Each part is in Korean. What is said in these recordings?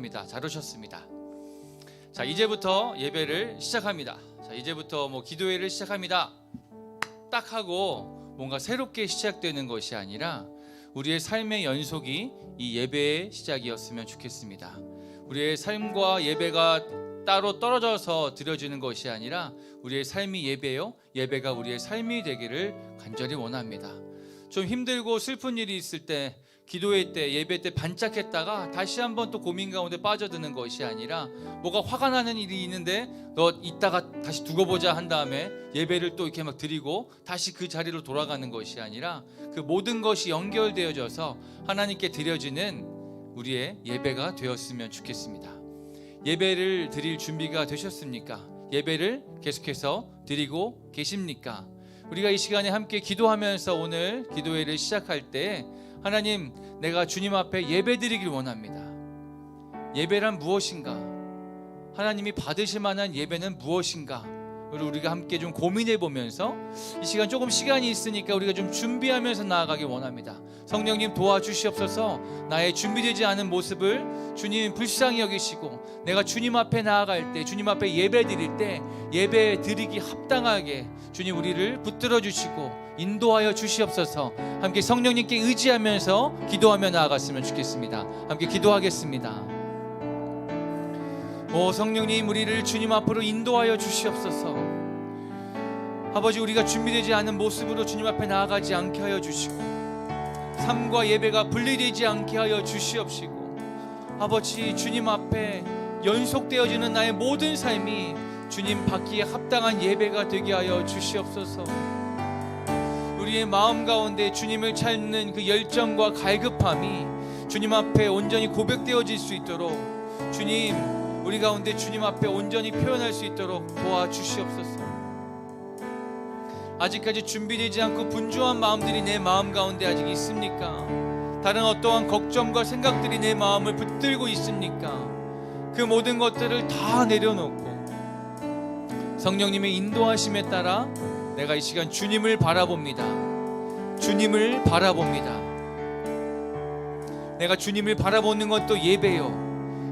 환영합니다. 잘 오셨습니다. 자, 이제부터 예배를 시작합니다. 자, 이제부터 기도회를 시작합니다. 딱 하고 뭔가 새롭게 시작되는 것이 아니라 우리의 삶의 연속이 이 예배의 시작이었으면 좋겠습니다. 우리의 삶과 예배가 따로 떨어져서 드려지는 것이 아니라 우리의 삶이 예배요, 예배가 우리의 삶이 되기를 간절히 원합니다. 좀 힘들고 슬픈 일이 있을 때, 기도회 때, 예배 때 반짝했다가 다시 한번 또 고민 가운데 빠져드는 것이 아니라, 뭐가 화가 나는 일이 있는데 너 이따가 다시 두고 보자 한 다음에 예배를 또 이렇게 막 드리고 다시 그 자리로 돌아가는 것이 아니라, 그 모든 것이 연결되어져서 하나님께 드려지는 우리의 예배가 되었으면 좋겠습니다. 예배를 드릴 준비가 되셨습니까? 예배를 계속해서 드리고 계십니까? 우리가 이 시간에 함께 기도하면서 오늘 기도회를 시작할 때, 하나님, 내가 주님 앞에 예배 드리길 원합니다. 예배란 무엇인가? 하나님이 받으실 만한 예배는 무엇인가? 우리가 함께 좀 고민해 보면서 이 시간 조금 시간이 있으니까 우리가 좀 준비하면서 나아가길 원합니다. 성령님 도와주시옵소서. 나의 준비되지 않은 모습을 주님 불쌍히 여기시고, 내가 주님 앞에 나아갈 때, 주님 앞에 예배 드릴 때 예배 드리기 합당하게 주님 우리를 붙들어 주시고 인도하여 주시옵소서. 함께 성령님께 의지하면서 기도하며 나아갔으면 좋겠습니다. 함께 기도하겠습니다. 오 성령님, 우리를 주님 앞으로 인도하여 주시옵소서. 아버지, 우리가 준비되지 않은 모습으로 주님 앞에 나아가지 않게 하여 주시고, 삶과 예배가 분리되지 않게 하여 주시옵시고, 아버지, 주님 앞에 연속되어지는 나의 모든 삶이 주님 받기에 합당한 예배가 되게 하여 주시옵소서. 우리의 마음 가운데 주님을 찾는 그 열정과 갈급함이 주님 앞에 온전히 고백되어질 수 있도록, 주님, 우리 가운데 주님 앞에 온전히 표현할 수 있도록 도와주시옵소서. 아직까지 준비되지 않고 분주한 마음들이 내 마음 가운데 아직 있습니까? 다른 어떠한 걱정과 생각들이 내 마음을 붙들고 있습니까? 그 모든 것들을 다 내려놓고 성령님의 인도하심에 따라 내가 이 시간 주님을 바라봅니다. 주님을 바라봅니다. 내가 주님을 바라보는 것도 예배요,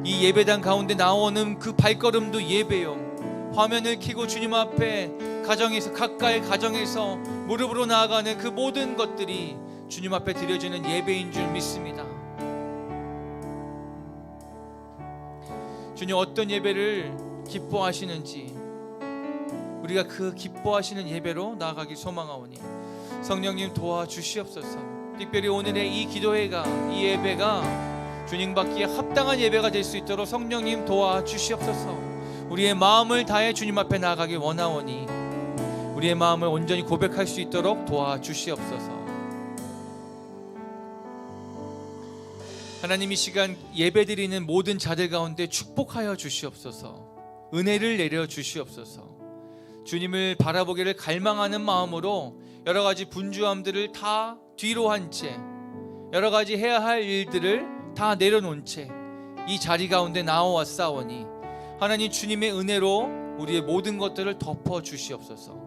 이 예배당 가운데 나오는 그 발걸음도 예배요, 화면을 켜고 주님 앞에 가정에서, 가까이 가정에서 무릎으로 나아가는 그 모든 것들이 주님 앞에 드려지는 예배인 줄 믿습니다. 주님, 어떤 예배를 기뻐하시는지 우리가 그 기뻐하시는 예배로 나아가기 소망하오니 성령님 도와주시옵소서. 특별히 오늘의 이 기도회가, 이 예배가 주님 받기에 합당한 예배가 될 수 있도록 성령님 도와주시옵소서. 우리의 마음을 다해 주님 앞에 나아가길 원하오니 우리의 마음을 온전히 고백할 수 있도록 도와주시옵소서. 하나님, 이 시간 예배드리는 모든 자들 가운데 축복하여 주시옵소서. 은혜를 내려 주시옵소서. 주님을 바라보기를 갈망하는 마음으로 여러 가지 분주함들을 다 뒤로 한 채, 여러 가지 해야 할 일들을 다 내려놓은 채 이 자리 가운데 나와왔사오니 하나님, 주님의 은혜로 우리의 모든 것들을 덮어 주시옵소서.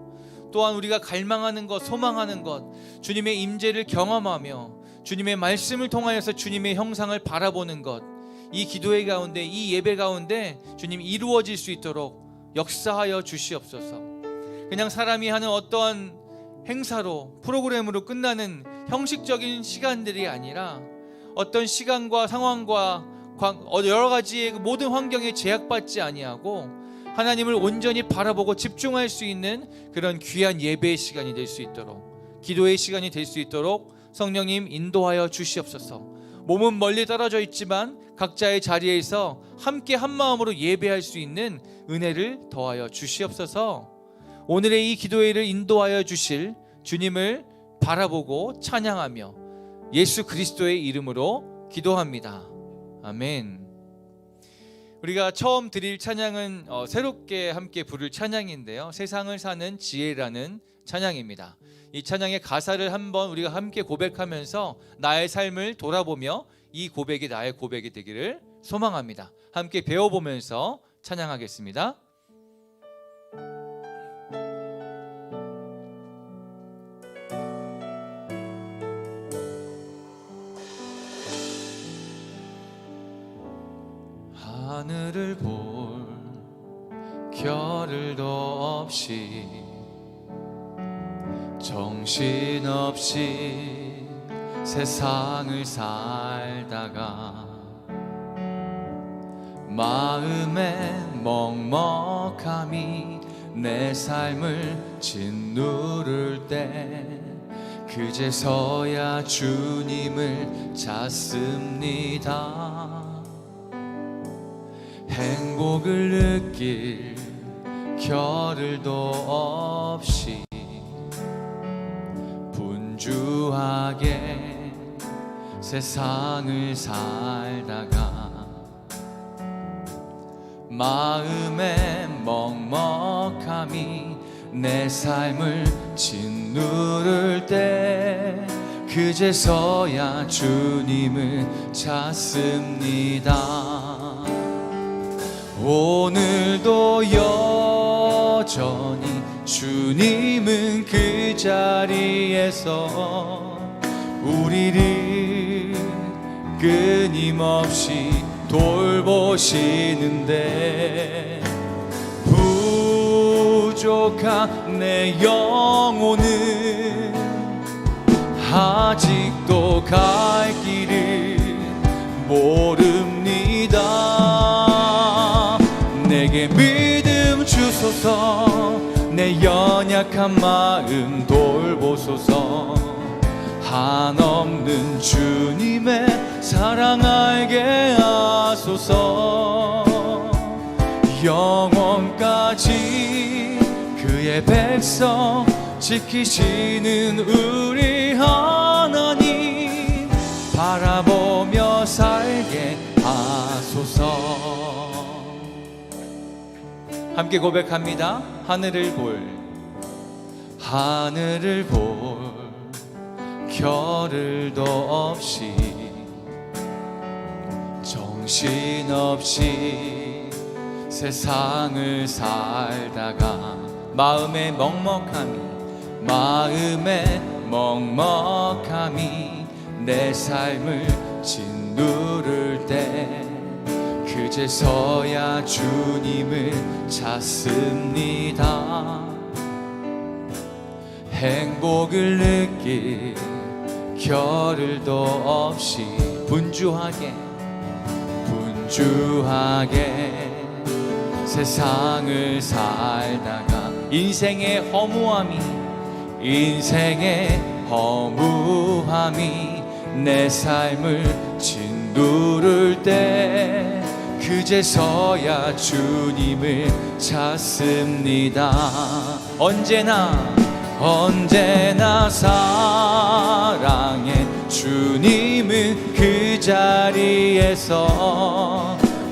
또한 우리가 갈망하는 것, 소망하는 것, 주님의 임재를 경험하며 주님의 말씀을 통하여서 주님의 형상을 바라보는 것, 이 기도회 가운데, 이 예배 가운데 주님 이루어질 수 있도록 역사하여 주시옵소서. 그냥 사람이 하는 어떠한 행사로, 프로그램으로 끝나는 형식적인 시간들이 아니라 어떤 시간과 상황과 여러 가지의 모든 환경에 제약받지 아니하고 하나님을 온전히 바라보고 집중할 수 있는 그런 귀한 예배의 시간이 될 수 있도록, 기도의 시간이 될 수 있도록 성령님 인도하여 주시옵소서. 몸은 멀리 떨어져 있지만 각자의 자리에서 함께 한 마음으로 예배할 수 있는 은혜를 더하여 주시옵소서. 오늘의 이 기도회를 인도하여 주실 주님을 바라보고 찬양하며 예수 그리스도의 이름으로 기도합니다. 아멘. 우리가 처음 드릴 찬양은 새롭게 함께 부를 찬양인데요, 세상을 사는 지혜라는 찬양입니다. 이 찬양의 가사를 한번 우리가 함께 고백하면서 나의 삶을 돌아보며 이 고백이 나의 고백이 되기를 소망합니다. 함께 배워보면서 찬양하겠습니다. 하늘을 볼 겨를도 없이 정신없이 세상을 살다가 마음의 먹먹함이 내 삶을 짓누를 때 그제서야 주님을 찾습니다. 행복을 느낄 겨를도 없이 분주하게 세상을 살다가 마음의 먹먹함이 내 삶을 짓누를 때 그제서야 주님을 찾습니다. 오늘도 여전히 주님은 그 자리에서 우리를 끊임없이 돌보시는데 부족한 내 영혼은 아직도 갈 길을 모릅니다. 내게 믿음 주소서, 내 연약한 마음 돌보소서. 한없는 주님의 사랑 알게 하소서. 영원까지 그의 백성 지키시는 우리 하나님 바라보며 살게 하소서. 함께 고백합니다. 하늘을 볼 겨를도 없이 정신없이 세상을 살다가 마음의 먹먹함이 내 삶을 짓누를 때 그제서야 주님을 찾습니다. 행복을 느낄 겨를도 없이 분주하게 세상을 살다가 인생의 허무함이 내 삶을 짓누를 때 그제서야 주님을 찾습니다. 언제나 사랑해 주님은 그 자리에서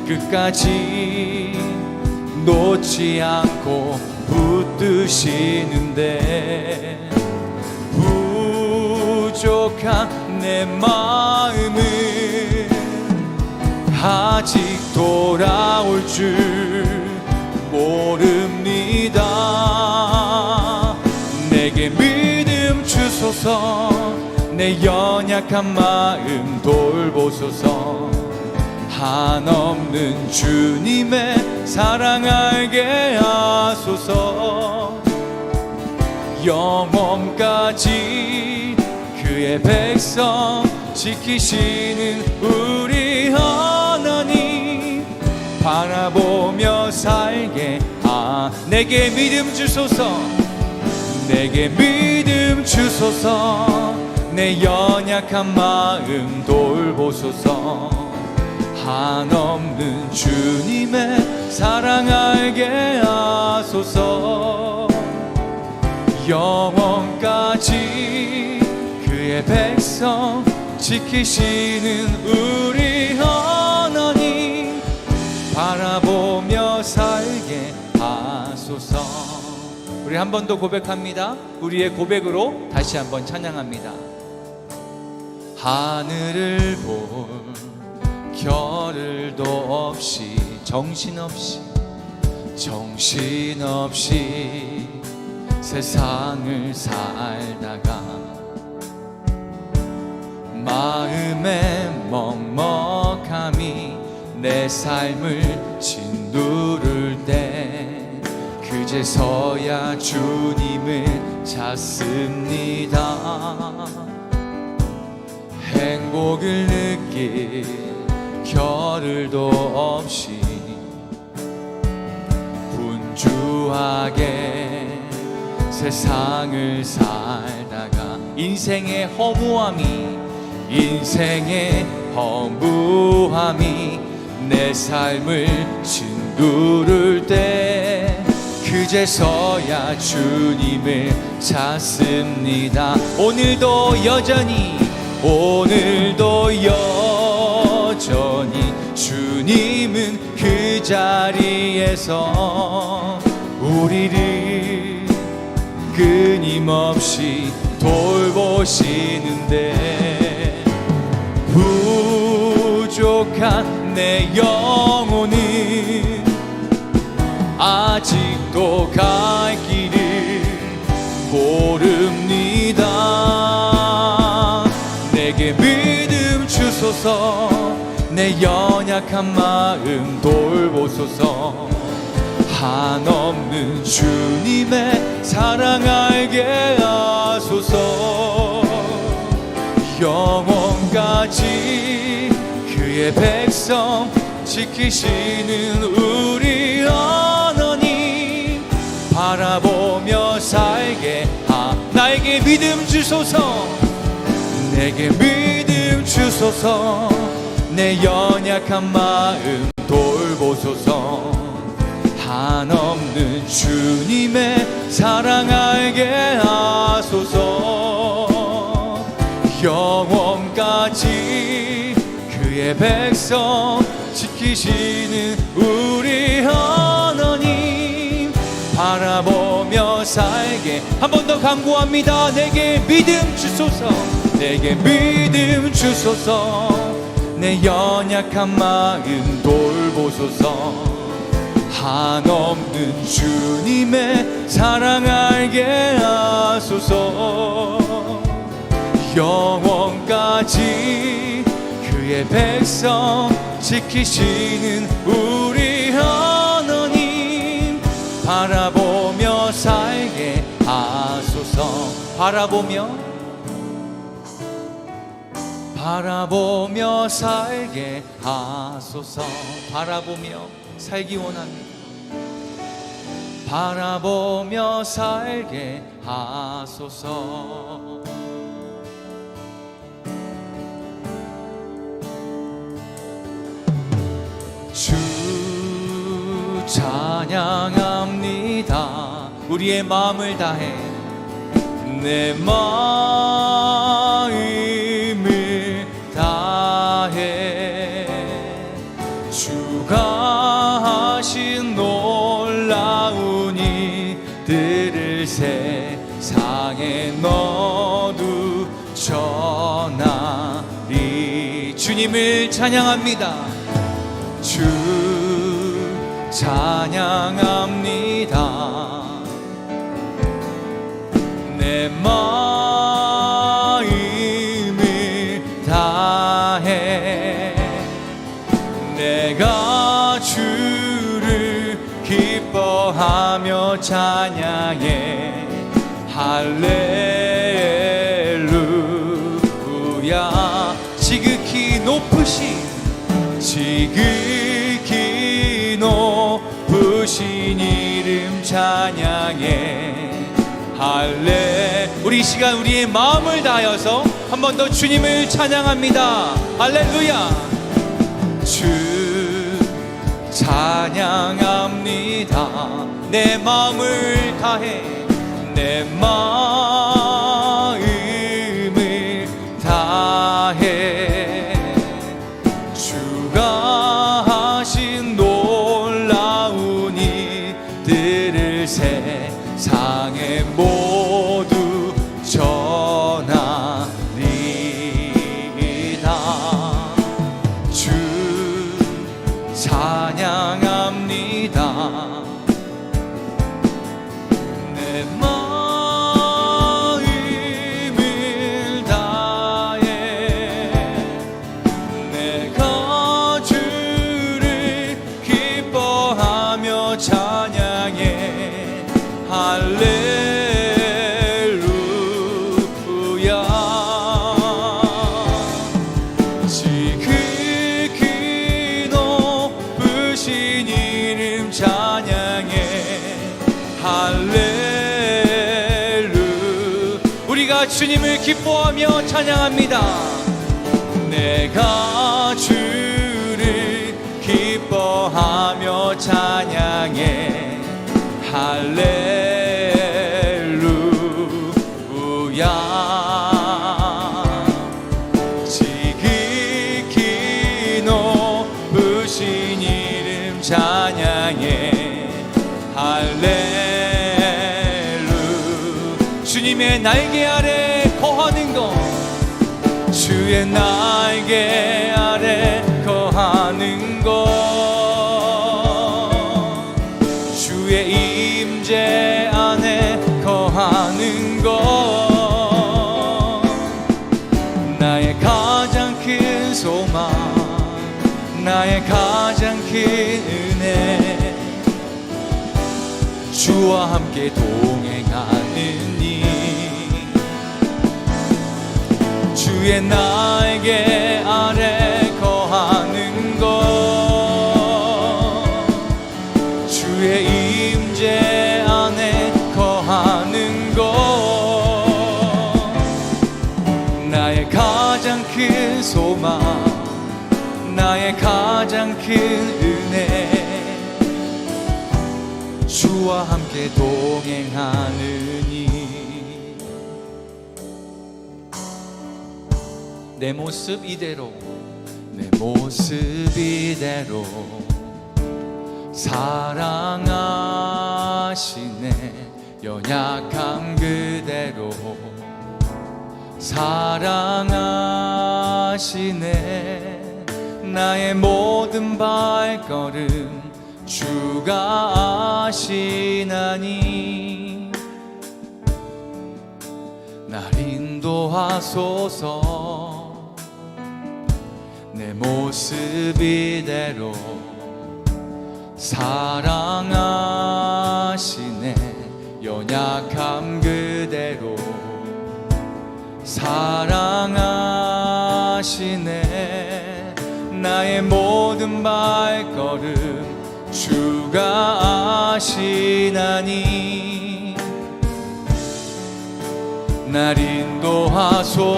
끝까지 놓지 않고 붙드시는데 부족한 내 마음은 아직 돌아올 줄 모릅니다. 내게 믿음 주소서, 내 연약한 마음 돌보소서. 한없는 주님의 사랑 알게 하소서. 영원까지 그의 백성 지키시는 우리 하나님 바라보며 살게 내게 믿음 주소서. 내게 믿음 주소서. 내 연약한 마음 돌보소서. 한없는 주님의 사랑 알게 하소서. 영원까지 그의 백성 지키시는 우리 하나님 바라보며 살게 하소서. 우리 한 번 더 고백합니다. 우리의 고백으로 다시 한번 찬양합니다. 하늘을 볼 겨를도 없이 정신없이 세상을 살다가 마음의 먹먹함이 내 삶을 짓누를 때 그제서야 주님을 찾습니다. 행복을 느낄 겨를도 없이 분주하게 세상을 살다가 인생의 허무함이 내 삶을 짓누를 때 그제서야 주님을 찾습니다. 오늘도 여전히 주님은 그 자리에서 우리를 끊임없이 돌보시는데 부족한 내 영혼은 아직도 갈 길을 모릅니다. 내게 믿음 주소서, 내 연약한 마음 돌보소서. 한없는 주님의 사랑 알게 하소서. 영원까지 그의 백성 지키시는 우리 하나님 바라보며 살게 나에게 믿음 주소서. 내게 믿음 주소서. 내 연약한 마음 돌보소서. 한없는 주님의 사랑 알게 하소서. 영원까지 그의 백성 지키시는 우리 하나님 바라보며 살게 한 번 더 간구합니다. 내게 믿음 주소서. 내게 믿음 주소서. 내 연약한 마음 돌보소서. 한없는 주님의 사랑 알게 하소서. 영원까지 그의 백성 지키시는 우리 하나님 바라보며 살게 하소서. 바라보며 살게 하소서. 바라보며 살기 원합니다. 바라보며 살게 하소서. 주 찬양합니다. 우리의 마음을 다해 내 마음을 다해 주가 하신 놀라운 일들을 세상에 너도 전하리. 주님을 찬양합니다. 주 찬양합니다. 내 마음을 다해 내가 주를 기뻐하며 찬양해. 할렐루야. 지극히 높으신 이름 찬양해. 우리 시간 우리의 마음을 다하여서 한 번 더 주님을 찬양합니다. 할렐루야. 주 찬양합니다. 내 마음을 다해 내 마음을 다해 주가 하신 놀라운 일들을 세상에 모두 전하리이다. 주 찬양합니다. 내 마음을 다해 내가 주를 할렐루. 우리가 주님을 기뻐하며 찬양합니다. 내가 주를 기뻐하며 찬양해. 할렐루야. 지극히 높으신 이름 찬양해. 할렐루. 주님의 날개 아래 거하는 것, 주의 날개 아래 거하는 것, 주의 임재 안에 거하는 것, 나의 가장 큰 소망, 나의 가장 큰 은혜, 주와 함께 동행하는 이, 주의 날개 아래 거하는 것, 주의 임재 안에 거하는 것, 나의 가장 큰 소망, 나의 가장 큰 은혜, 주와 함께 동행하느니. 내 모습 이대로, 내 모습 이대로 사랑하시네. 연약함 그대로 사랑하시네. 나의 모든 발걸음 주가 아시나니. 날 인도하소서. 내 모습 이대로 사랑하시네. 연약함 그대로 사랑하시네. 나의 모든 발걸음 주가 아시나니. 날 인도하소서.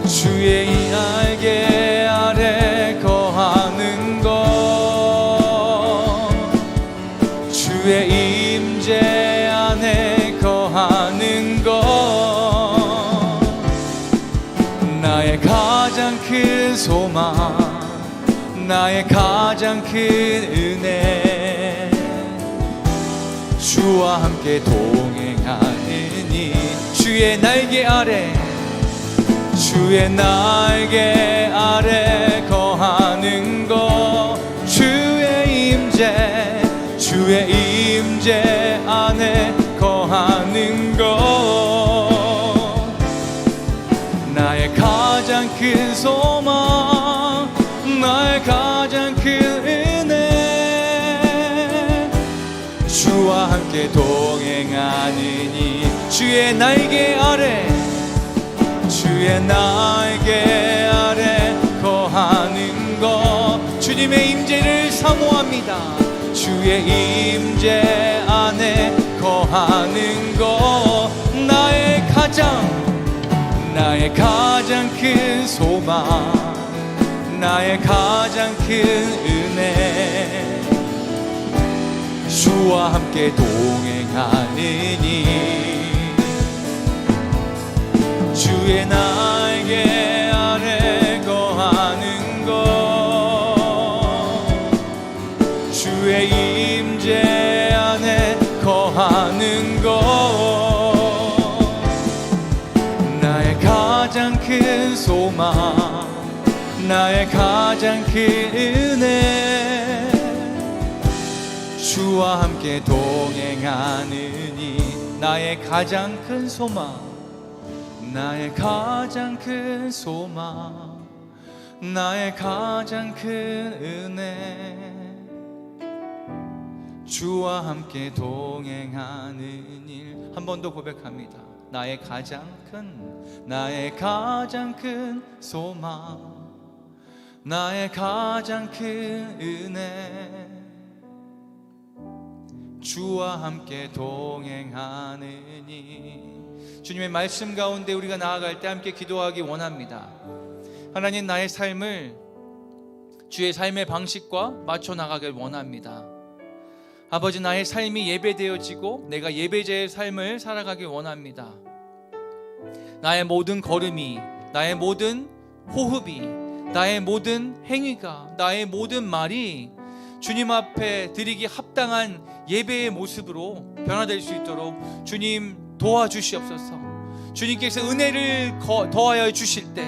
주의 이 날개 아래 거하는 것, 주의 임재 안에 거하는 것, 나의 가장 큰 소망, 나의 가장 큰 은혜, 주와 함께 동행하느니. 주의 날개 아래, 주의 날개 아래 거하는 것, 주의 임재, 주의 임재 안에 거하는 것, 나의 가장 큰 소망, 나의 가장 큰 은혜, 주와 함께 동행하느니. 주의 날개 아래, 주의 날개 아래 거하는 것, 주님의 임재를 사모합니다. 주의 임재 안에 거하는 것, 나의 가장 큰 소망, 나의 가장 큰 은혜, 주와 함께 동행하느니. 주의 날개 아래 거하는 것, 주의 임재 안에 거하는 것, 나의 가장 큰 소망, 나의 가장 큰 은혜, 주와 함께 동행하느니. 나의 가장 큰 소망, 나의 가장 큰 소망, 나의 가장 큰 은혜, 주와 함께 동행하는 일. 한 번 더 고백합니다. 나의 가장 큰 소망, 나의 가장 큰 은혜, 주와 함께 동행하느니. 주님의 말씀 가운데 우리가 나아갈 때 함께 기도하기 원합니다. 하나님, 나의 삶을 주의 삶의 방식과 맞춰 나가길 원합니다. 아버지, 나의 삶이 예배되어지고 내가 예배자의 삶을 살아가길 원합니다. 나의 모든 걸음이, 나의 모든 호흡이, 나의 모든 행위가, 나의 모든 말이 주님 앞에 드리기 합당한 예배의 모습으로 변화될 수 있도록 주님 도와주시옵소서. 주님께서 은혜를 더하여 주실 때,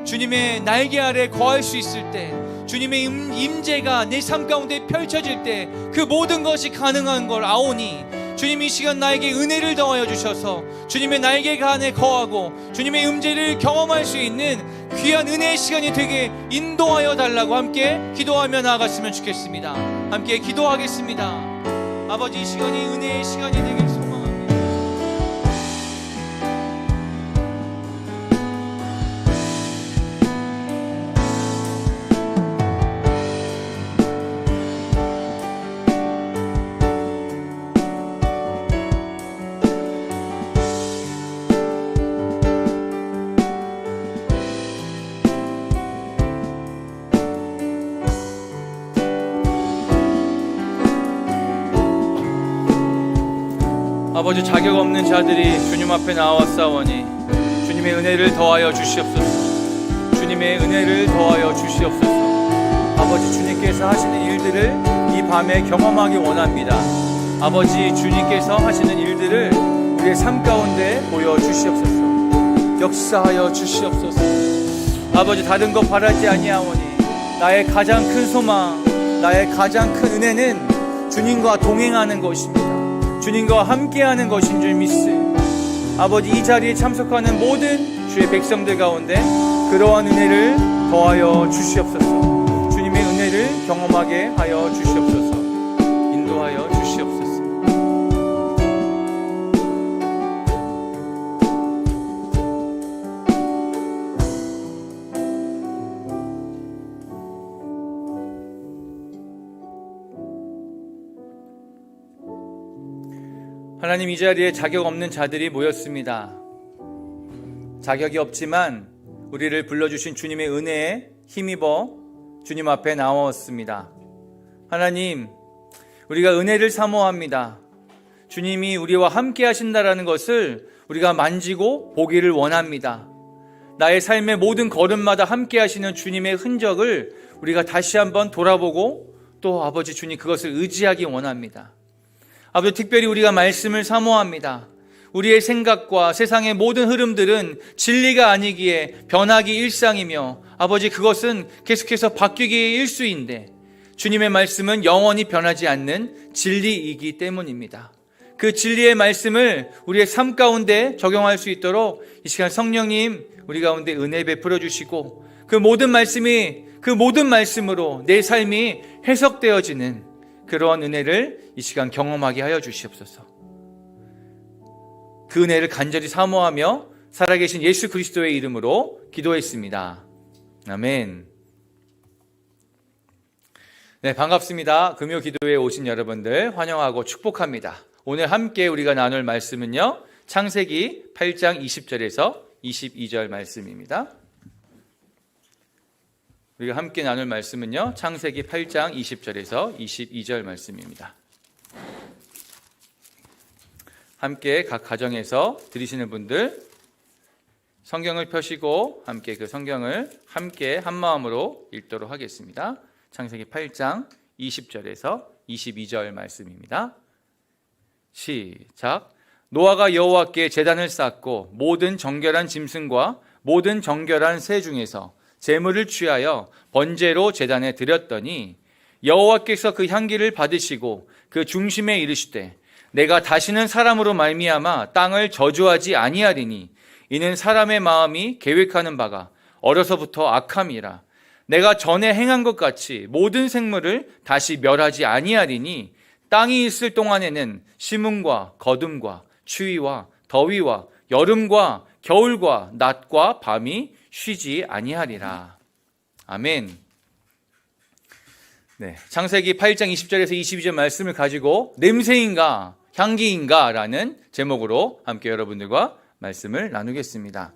주님의 날개 아래 거할 수 있을 때, 주님의 임재가 내 삶 가운데 펼쳐질 때 그 모든 것이 가능한 걸 아오니, 주님 이 시간 나에게 은혜를 더하여 주셔서 주님의 날개가 안에 거하고 주님의 임재를 경험할 수 있는 귀한 은혜의 시간이 되게 인도하여 달라고 함께 기도하며 나아갔으면 좋겠습니다. 함께 기도하겠습니다. 아버지, 이 시간이 은혜의 시간이 되길 소망합니다. 아버지, 자격 없는 자들이 주님 앞에 나왔사오니 주님의 은혜를 더하여 주시옵소서. 주님의 은혜를 더하여 주시옵소서. 아버지, 주님께서 하시는 일들을 이 밤에 경험하기 원합니다. 아버지, 주님께서 하시는 일들을 우리의 삶 가운데 보여주시옵소서. 역사하여 주시옵소서. 아버지, 다른 것 바라지 아니하오니 나의 가장 큰 소망, 나의 가장 큰 은혜는 주님과 동행하는 것입니다. 주님과 함께하는 것인 줄 믿습니다. 아버지, 이 자리에 참석하는 모든 주의 백성들 가운데 그러한 은혜를 더하여 주시옵소서. 주님의 은혜를 경험하게 하여 주시옵소서. 인도하여 주시옵소서. 하나님, 이 자리에 자격 없는 자들이 모였습니다. 자격이 없지만 우리를 불러주신 주님의 은혜에 힘입어 주님 앞에 나왔습니다. 하나님, 우리가 은혜를 사모합니다. 주님이 우리와 함께 하신다라는 것을 우리가 만지고 보기를 원합니다. 나의 삶의 모든 걸음마다 함께 하시는 주님의 흔적을 우리가 다시 한번 돌아보고 또 아버지 주님 그것을 의지하기 원합니다. 아버지, 특별히 우리가 말씀을 사모합니다. 우리의 생각과 세상의 모든 흐름들은 진리가 아니기에 변하기 일상이며 아버지, 그것은 계속해서 바뀌기 일수인데 주님의 말씀은 영원히 변하지 않는 진리이기 때문입니다. 그 진리의 말씀을 우리의 삶 가운데 적용할 수 있도록 이 시간 성령님 우리 가운데 은혜 베풀어 주시고 그 모든 말씀으로 내 삶이 해석되어지는 그러한 은혜를 이 시간 경험하게 하여 주시옵소서. 그 은혜를 간절히 사모하며 살아계신 예수 그리스도의 이름으로 기도했습니다. 아멘. 네, 반갑습니다. 금요 기도회에 오신 여러분들 환영하고 축복합니다. 오늘 함께 우리가 나눌 말씀은요, 창세기 8장 20절에서 22절 말씀입니다. 우리가 함께 나눌 말씀은요, 창세기 8장 20절에서 22절 말씀입니다. 함께 각 가정에서 들으시는 분들 성경을 펴시고 함께 그 성경을 함께 한 마음으로 읽도록 하겠습니다. 창세기 8장 20절에서 22절 말씀입니다. 시작. 노아가 여호와께 제단을 쌓고 모든 정결한 짐승과 모든 정결한 새 중에서 제물을 취하여 번제로 제단에 드렸더니 여호와께서 그 향기를 받으시고 그 중심에 이르시되 내가 다시는 사람으로 말미암아 땅을 저주하지 아니하리니 이는 사람의 마음이 계획하는 바가 어려서부터 악함이라. 내가 전에 행한 것 같이 모든 생물을 다시 멸하지 아니하리니 땅이 있을 동안에는 심음과 거둠과 추위와 더위와 여름과 겨울과 낮과 밤이 쉬지 아니하리라. 아멘. 창세기 8장 20절에서 22절 말씀을 가지고 냄새인가 향기인가 라는 제목으로 함께 여러분들과 말씀을 나누겠습니다.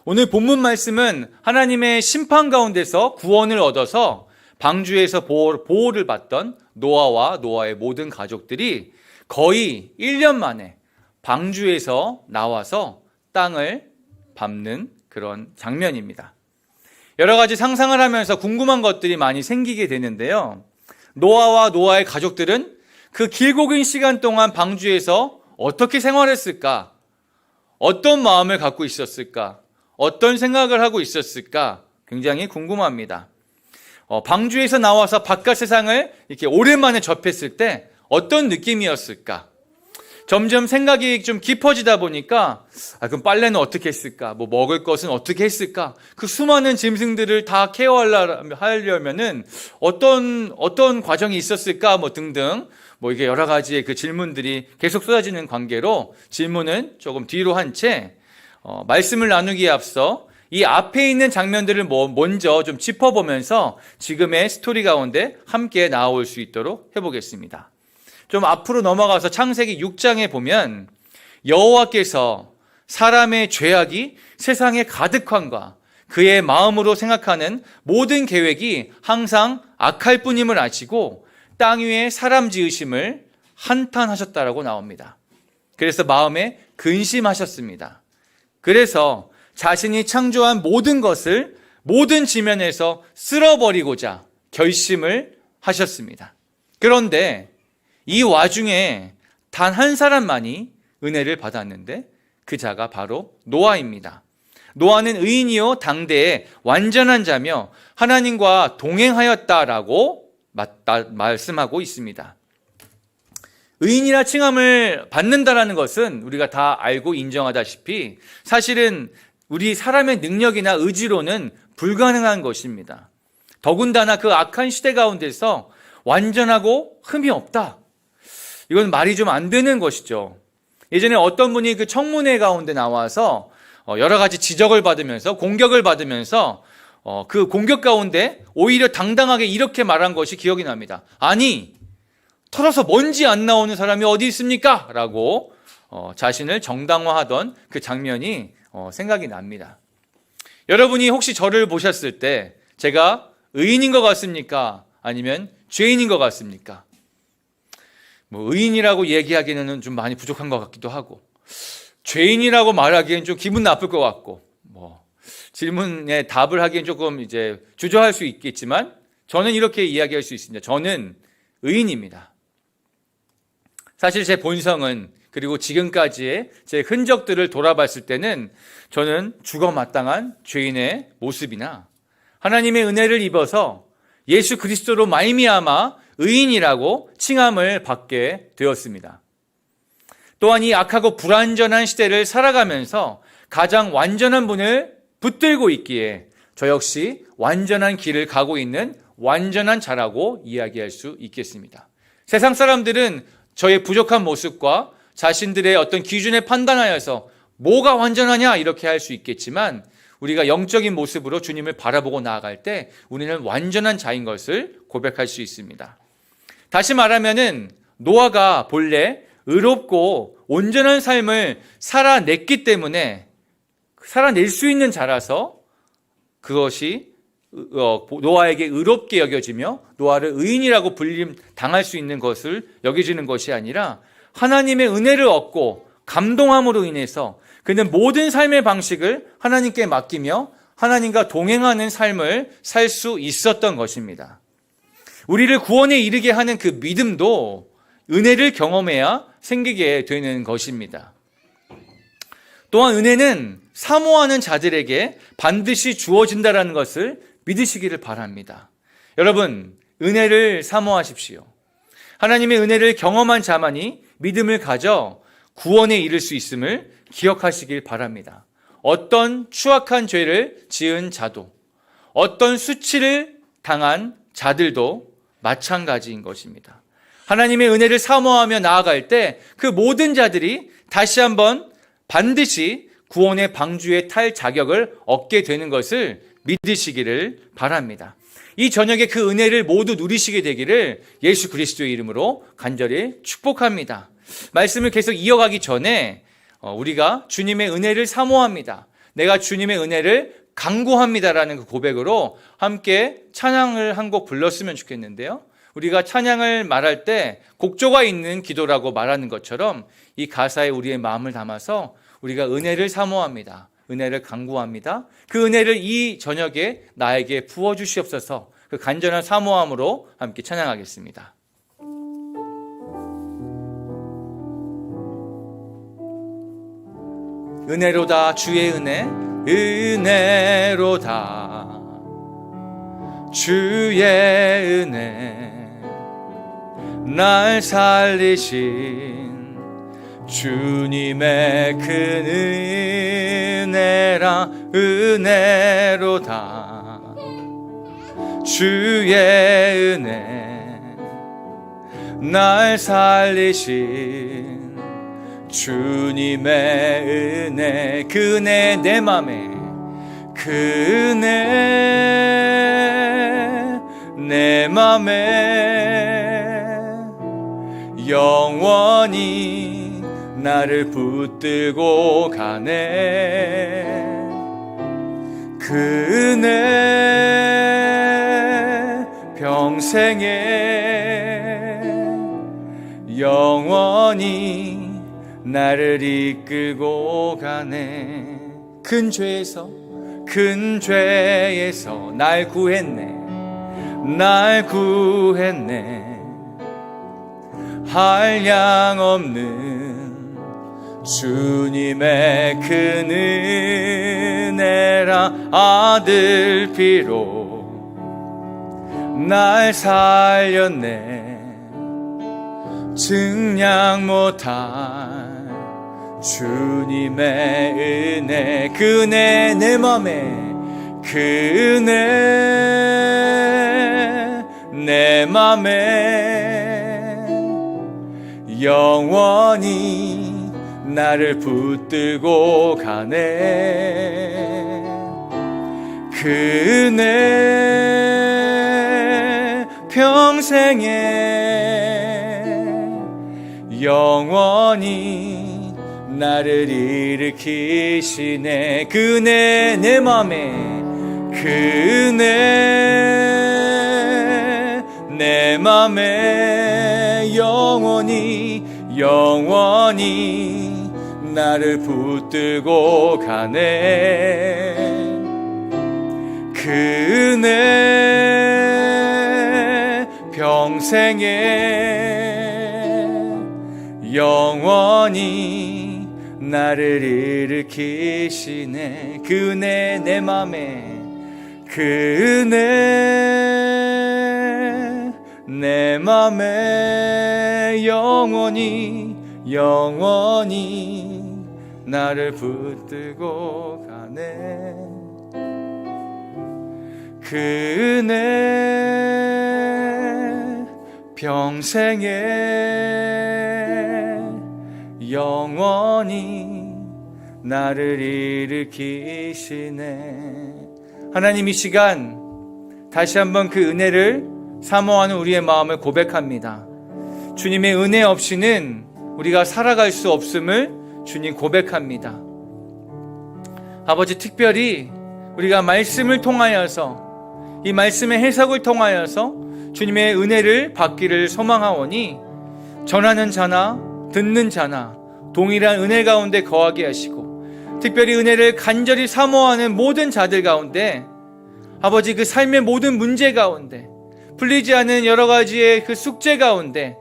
오늘 본문 말씀은 하나님의 심판 가운데서 구원을 얻어서 방주에서 보호를 받던 노아와 노아의 모든 가족들이 거의 1년 만에 방주에서 나와서 땅을 밟는 그런 장면입니다. 여러 가지 상상을 하면서 궁금한 것들이 많이 생기게 되는데요. 노아와 노아의 가족들은 그 길고 긴 시간 동안 방주에서 어떻게 생활했을까? 어떤 마음을 갖고 있었을까? 어떤 생각을 하고 있었을까? 굉장히 궁금합니다. 방주에서 나와서 바깥 세상을 이렇게 오랜만에 접했을 때 어떤 느낌이었을까? 점점 생각이 좀 깊어지다 보니까 그럼 빨래는 어떻게 했을까? 먹을 것은 어떻게 했을까? 그 수많은 짐승들을 다 케어하려면은 어떤 과정이 있었을까? 등등 이게 여러 가지의 그 질문들이 계속 쏟아지는 관계로 질문은 조금 뒤로 한 채 말씀을 나누기에 앞서 이 앞에 있는 장면들을 먼저 좀 짚어보면서 지금의 스토리 가운데 함께 나아올 수 있도록 해보겠습니다. 좀 앞으로 넘어가서 창세기 6장에 보면 여호와께서 사람의 죄악이 세상에 가득함과 그의 마음으로 생각하는 모든 계획이 항상 악할 뿐임을 아시고 땅 위에 사람 지으심을 한탄하셨다라고 나옵니다. 그래서 마음에 근심하셨습니다. 그래서 자신이 창조한 모든 것을 모든 지면에서 쓸어버리고자 결심을 하셨습니다. 그런데 이 와중에 단 한 사람만이 은혜를 받았는데 그 자가 바로 노아입니다. 노아는 의인이요 당대의 완전한 자며 하나님과 동행하였다라고 말씀하고 있습니다. 의인이라 칭함을 받는다라는 것은 우리가 다 알고 인정하다시피 사실은 우리 사람의 능력이나 의지로는 불가능한 것입니다. 더군다나 그 악한 시대 가운데서 완전하고 흠이 없다. 이건 말이 좀 안 되는 것이죠. 예전에 어떤 분이 그 청문회 가운데 나와서 여러 가지 지적을 받으면서 공격을 받으면서 그 공격 가운데 오히려 당당하게 이렇게 말한 것이 기억이 납니다. 아니, 털어서 먼지 안 나오는 사람이 어디 있습니까? 라고 자신을 정당화하던 그 장면이 생각이 납니다. 여러분이 혹시 저를 보셨을 때 제가 의인인 것 같습니까? 아니면 죄인인 것 같습니까? 의인이라고 얘기하기에는 좀 많이 부족한 것 같기도 하고 죄인이라고 말하기엔 좀 기분 나쁠 것 같고 질문에 답을 하기엔 조금 이제 주저할 수 있겠지만 저는 이렇게 이야기할 수 있습니다. 저는 의인입니다. 사실 제 본성은 그리고 지금까지의 제 흔적들을 돌아봤을 때는 저는 죽어마땅한 죄인의 모습이나 하나님의 은혜를 입어서 예수 그리스도로 말미암아 의인이라고 칭함을 받게 되었습니다. 또한 이 악하고 불완전한 시대를 살아가면서 가장 완전한 분을 붙들고 있기에 저 역시 완전한 길을 가고 있는 완전한 자라고 이야기할 수 있겠습니다. 세상 사람들은 저의 부족한 모습과 자신들의 어떤 기준에 판단하여서 뭐가 완전하냐 이렇게 할 수 있겠지만 우리가 영적인 모습으로 주님을 바라보고 나아갈 때 우리는 완전한 자인 것을 고백할 수 있습니다. 다시 말하면은 노아가 본래 의롭고 온전한 삶을 살아냈기 때문에 살아낼 수 있는 자라서 그것이 노아에게 의롭게 여겨지며 노아를 의인이라고 당할 수 있는 것을 여겨지는 것이 아니라 하나님의 은혜를 얻고 감동함으로 인해서 그는 모든 삶의 방식을 하나님께 맡기며 하나님과 동행하는 삶을 살 수 있었던 것입니다. 우리를 구원에 이르게 하는 그 믿음도 은혜를 경험해야 생기게 되는 것입니다. 또한 은혜는 사모하는 자들에게 반드시 주어진다는 것을 믿으시기를 바랍니다. 여러분, 은혜를 사모하십시오. 하나님의 은혜를 경험한 자만이 믿음을 가져 구원에 이를 수 있음을 기억하시길 바랍니다. 어떤 추악한 죄를 지은 자도, 어떤 수치를 당한 자들도 마찬가지인 것입니다. 하나님의 은혜를 사모하며 나아갈 때 그 모든 자들이 다시 한번 반드시 구원의 방주에 탈 자격을 얻게 되는 것을 믿으시기를 바랍니다. 이 저녁에 그 은혜를 모두 누리시게 되기를 예수 그리스도의 이름으로 간절히 축복합니다. 말씀을 계속 이어가기 전에 우리가 주님의 은혜를 사모합니다. 내가 주님의 은혜를 간구합니다라는 그 고백으로 함께 찬양을 한 곡 불렀으면 좋겠는데요. 우리가 찬양을 말할 때 곡조가 있는 기도라고 말하는 것처럼 이 가사에 우리의 마음을 담아서 우리가 은혜를 사모합니다. 은혜를 간구합니다. 그 은혜를 이 저녁에 나에게 부어주시옵소서. 그 간절한 사모함으로 함께 찬양하겠습니다. 은혜로다 주의 은혜, 은혜로다 주의 은혜, 날 살리신 주님의 큰 은혜라. 은혜로다 주의 은혜, 날 살리신 주님의 은혜. 그 은혜 내 맘에, 그 은혜 내 맘에 영원히 나를 붙들고 가네. 그 은혜 평생에 영원히 나를 이끌고 가네. 큰 죄에서 날 구했네, 날 구했네. 한량없는 주님의 큰 은혜라. 아들 피로 날 살렸네, 증량 못할 주님의 은혜. 그 은혜 내 맘에, 그 은혜 내 맘에 영원히 나를 붙들고 가네. 그 은혜 평생에 영원히 나를 일으키시네. 그 은혜 내 맘에, 그 은혜 내 맘에 영원히 나를 붙들고 가네. 그 은혜 평생에 영원히 나를 일으키시네. 그 은혜 내 맘에, 그 은혜 내 맘에 영원히 나를 붙들고 가네. 그 은혜 평생에 영원히 나를 일으키시네. 하나님, 이 시간 다시 한번 그 은혜를 사모하는 우리의 마음을 고백합니다. 주님의 은혜 없이는 우리가 살아갈 수 없음을 주님 고백합니다. 아버지, 특별히 우리가 말씀을 통하여서, 이 말씀의 해석을 통하여서 주님의 은혜를 받기를 소망하오니 전하는 자나 듣는 자나 동일한 은혜 가운데 거하게 하시고, 특별히 은혜를 간절히 사모하는 모든 자들 가운데 아버지, 그 삶의 모든 문제 가운데, 풀리지 않은 여러 가지의 그 숙제 가운데,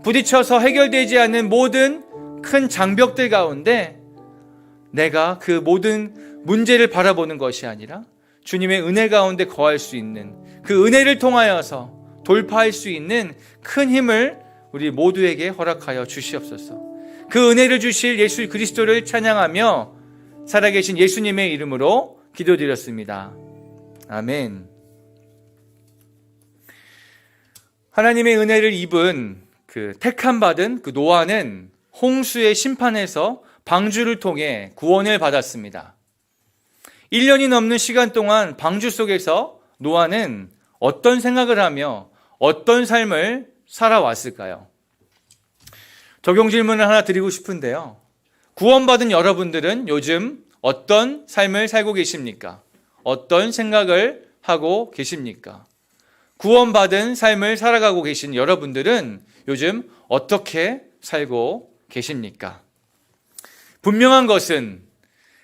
부딪혀서 해결되지 않는 모든 큰 장벽들 가운데 내가 그 모든 문제를 바라보는 것이 아니라 주님의 은혜 가운데 거할 수 있는, 그 은혜를 통하여서 돌파할 수 있는 큰 힘을 우리 모두에게 허락하여 주시옵소서. 그 은혜를 주실 예수 그리스도를 찬양하며 살아계신 예수님의 이름으로 기도드렸습니다. 아멘. 하나님의 은혜를 입은 그 택함받은 그 노아는 홍수의 심판에서 방주를 통해 구원을 받았습니다. 1년이 넘는 시간 동안 방주 속에서 노아는 어떤 생각을 하며 어떤 삶을 살아왔을까요? 적용 질문을 하나 드리고 싶은데요. 구원받은 여러분들은 요즘 어떤 삶을 살고 계십니까? 어떤 생각을 하고 계십니까? 구원받은 삶을 살아가고 계신 여러분들은 요즘 어떻게 살고 계십니까? 분명한 것은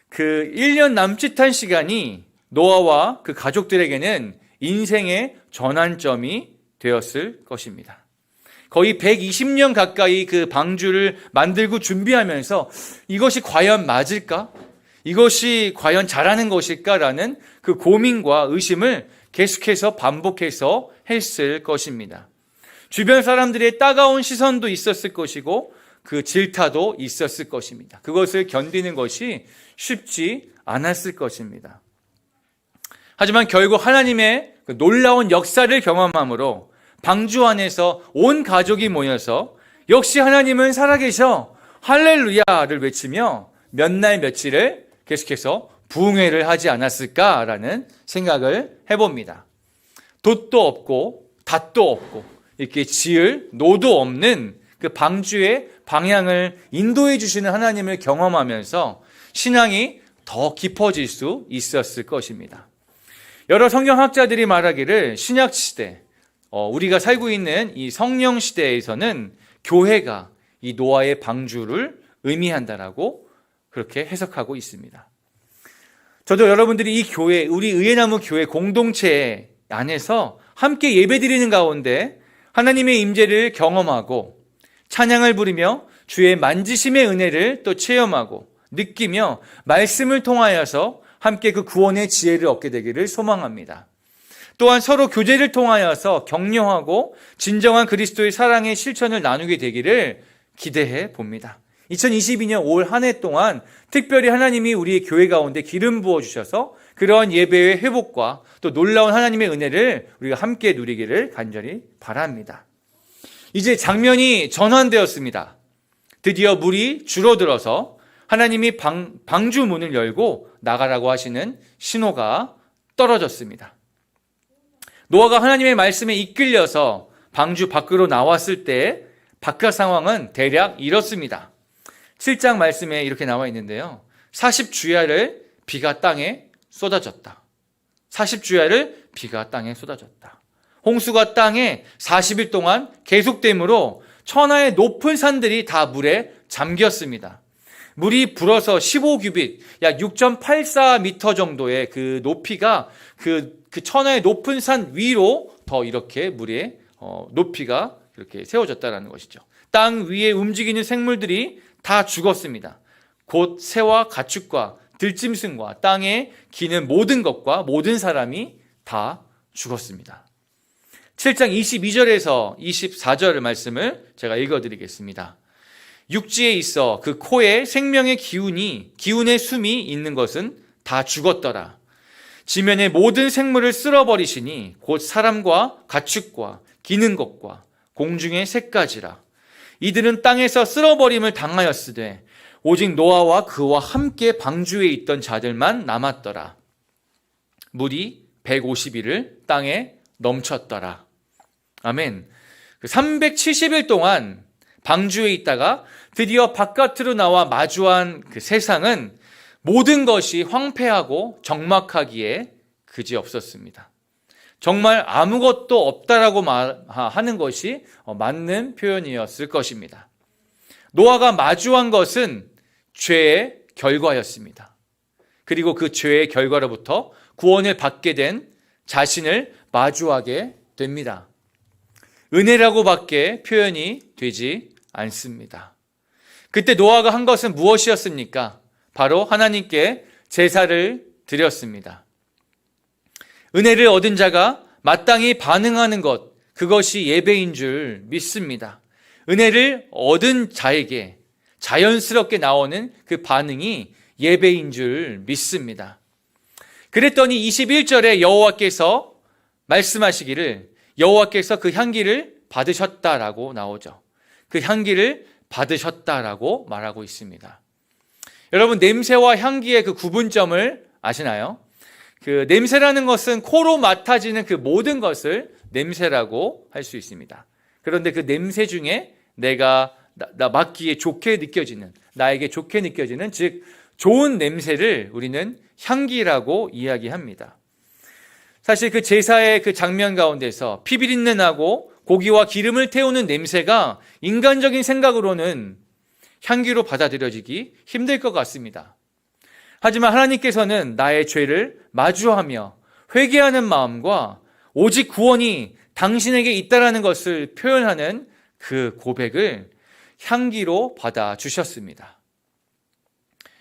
그 1년 남짓한 시간이 노아와 그 가족들에게는 인생의 전환점이 되었을 것입니다. 거의 120년 가까이 그 방주를 만들고 준비하면서 이것이 과연 맞을까? 이것이 과연 잘하는 것일까라는 그 고민과 의심을 계속해서 반복해서 했을 것입니다. 주변 사람들의 따가운 시선도 있었을 것이고 그 질타도 있었을 것입니다. 그것을 견디는 것이 쉽지 않았을 것입니다. 하지만 결국 하나님의 그 놀라운 역사를 경험함으로 방주 안에서 온 가족이 모여서 역시 하나님은 살아계셔 할렐루야를 외치며 몇 날 며칠을 계속해서 부흥회를 하지 않았을까라는 생각을 해봅니다. 돛도 없고 닷도 없고 이렇게 지을 노도 없는 그 방주의 방향을 인도해 주시는 하나님을 경험하면서 신앙이 더 깊어질 수 있었을 것입니다. 여러 성경학자들이 말하기를 신약 시대, 우리가 살고 있는 이 성령 시대에서는 교회가 이 노아의 방주를 의미한다라고 그렇게 해석하고 있습니다. 저도 여러분들이 이 교회, 우리 의회나무 교회 공동체 안에서 함께 예배드리는 가운데 하나님의 임재를 경험하고 찬양을 부르며 주의 만지심의 은혜를 또 체험하고 느끼며 말씀을 통하여서 함께 그 구원의 지혜를 얻게 되기를 소망합니다. 또한 서로 교제를 통하여서 격려하고 진정한 그리스도의 사랑의 실천을 나누게 되기를 기대해 봅니다. 2022년 올 한 해 동안 특별히 하나님이 우리 교회 가운데 기름 부어주셔서 그러한 예배의 회복과 또 놀라운 하나님의 은혜를 우리가 함께 누리기를 간절히 바랍니다. 이제 장면이 전환되었습니다. 드디어 물이 줄어들어서 하나님이 방주 문을 열고 나가라고 하시는 신호가 떨어졌습니다. 노아가 하나님의 말씀에 이끌려서 방주 밖으로 나왔을 때 바깥 상황은 대략 이렇습니다. 7장 말씀에 이렇게 나와 있는데요. 40주야를 비가 땅에 쏟아졌다. 40주야를 비가 땅에 쏟아졌다. 홍수가 땅에 40일 동안 계속되므로 천하의 높은 산들이 다 물에 잠겼습니다. 물이 불어서 15규빗, 약 6.84m 정도의 그 높이가 그 천하의 높은 산 위로 더 이렇게 물의 높이가 이렇게 세워졌다는 것이죠. 땅 위에 움직이는 생물들이 다 죽었습니다. 곧 새와 가축과 들짐승과 땅에 기는 모든 것과 모든 사람이 다 죽었습니다. 7장 22절에서 24절 말씀을 제가 읽어드리겠습니다. 육지에 있어 그 코에 생명의 기운의 숨이 있는 것은 다 죽었더라. 지면의 모든 생물을 쓸어버리시니 곧 사람과 가축과 기는 것과 공중의 새까지라. 이들은 땅에서 쓸어버림을 당하였으되 오직 노아와 그와 함께 방주에 있던 자들만 남았더라. 물이 150일을 땅에 넘쳤더라. 아멘. 370일 동안 방주에 있다가 드디어 바깥으로 나와 마주한 그 세상은 모든 것이 황폐하고 적막하기에 그지없었습니다. 정말 아무것도 없다라고 말하는 것이 맞는 표현이었을 것입니다. 노아가 마주한 것은 죄의 결과였습니다. 그리고 그 죄의 결과로부터 구원을 받게 된 자신을 마주하게 됩니다. 은혜라고밖에 표현이 되지 않습니다. 그때 노아가 한 것은 무엇이었습니까? 바로 하나님께 제사를 드렸습니다. 은혜를 얻은 자가 마땅히 반응하는 것, 그것이 예배인 줄 믿습니다. 은혜를 얻은 자에게 자연스럽게 나오는 그 반응이 예배인 줄 믿습니다. 그랬더니 21절에 여호와께서 말씀하시기를 여호와께서 그 향기를 받으셨다라고 나오죠. 그 향기를 받으셨다라고 말하고 있습니다. 여러분, 냄새와 향기의 그 구분점을 아시나요? 그 냄새라는 것은 코로 맡아지는 그 모든 것을 냄새라고 할 수 있습니다. 그런데 그 냄새 중에 내가 나 맡기에 좋게 느껴지는, 나에게 좋게 느껴지는, 즉 좋은 냄새를 우리는 향기라고 이야기합니다. 사실 그 제사의 그 장면 가운데서 피비린내 나고 고기와 기름을 태우는 냄새가 인간적인 생각으로는 향기로 받아들여지기 힘들 것 같습니다. 하지만 하나님께서는 나의 죄를 마주하며 회개하는 마음과 오직 구원이 당신에게 있다라는 것을 표현하는 그 고백을 향기로 받아주셨습니다.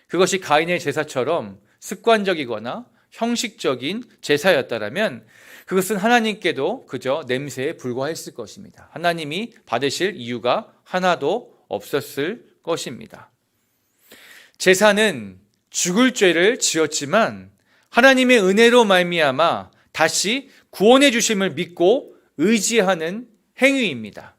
그것이 가인의 제사처럼 습관적이거나 형식적인 제사였다면 그것은 하나님께도 그저 냄새에 불과했을 것입니다. 하나님이 받으실 이유가 하나도 없었을 것입니다. 제사는 죽을 죄를 지었지만 하나님의 은혜로 말미암아 다시 구원해 주심을 믿고 의지하는 행위입니다.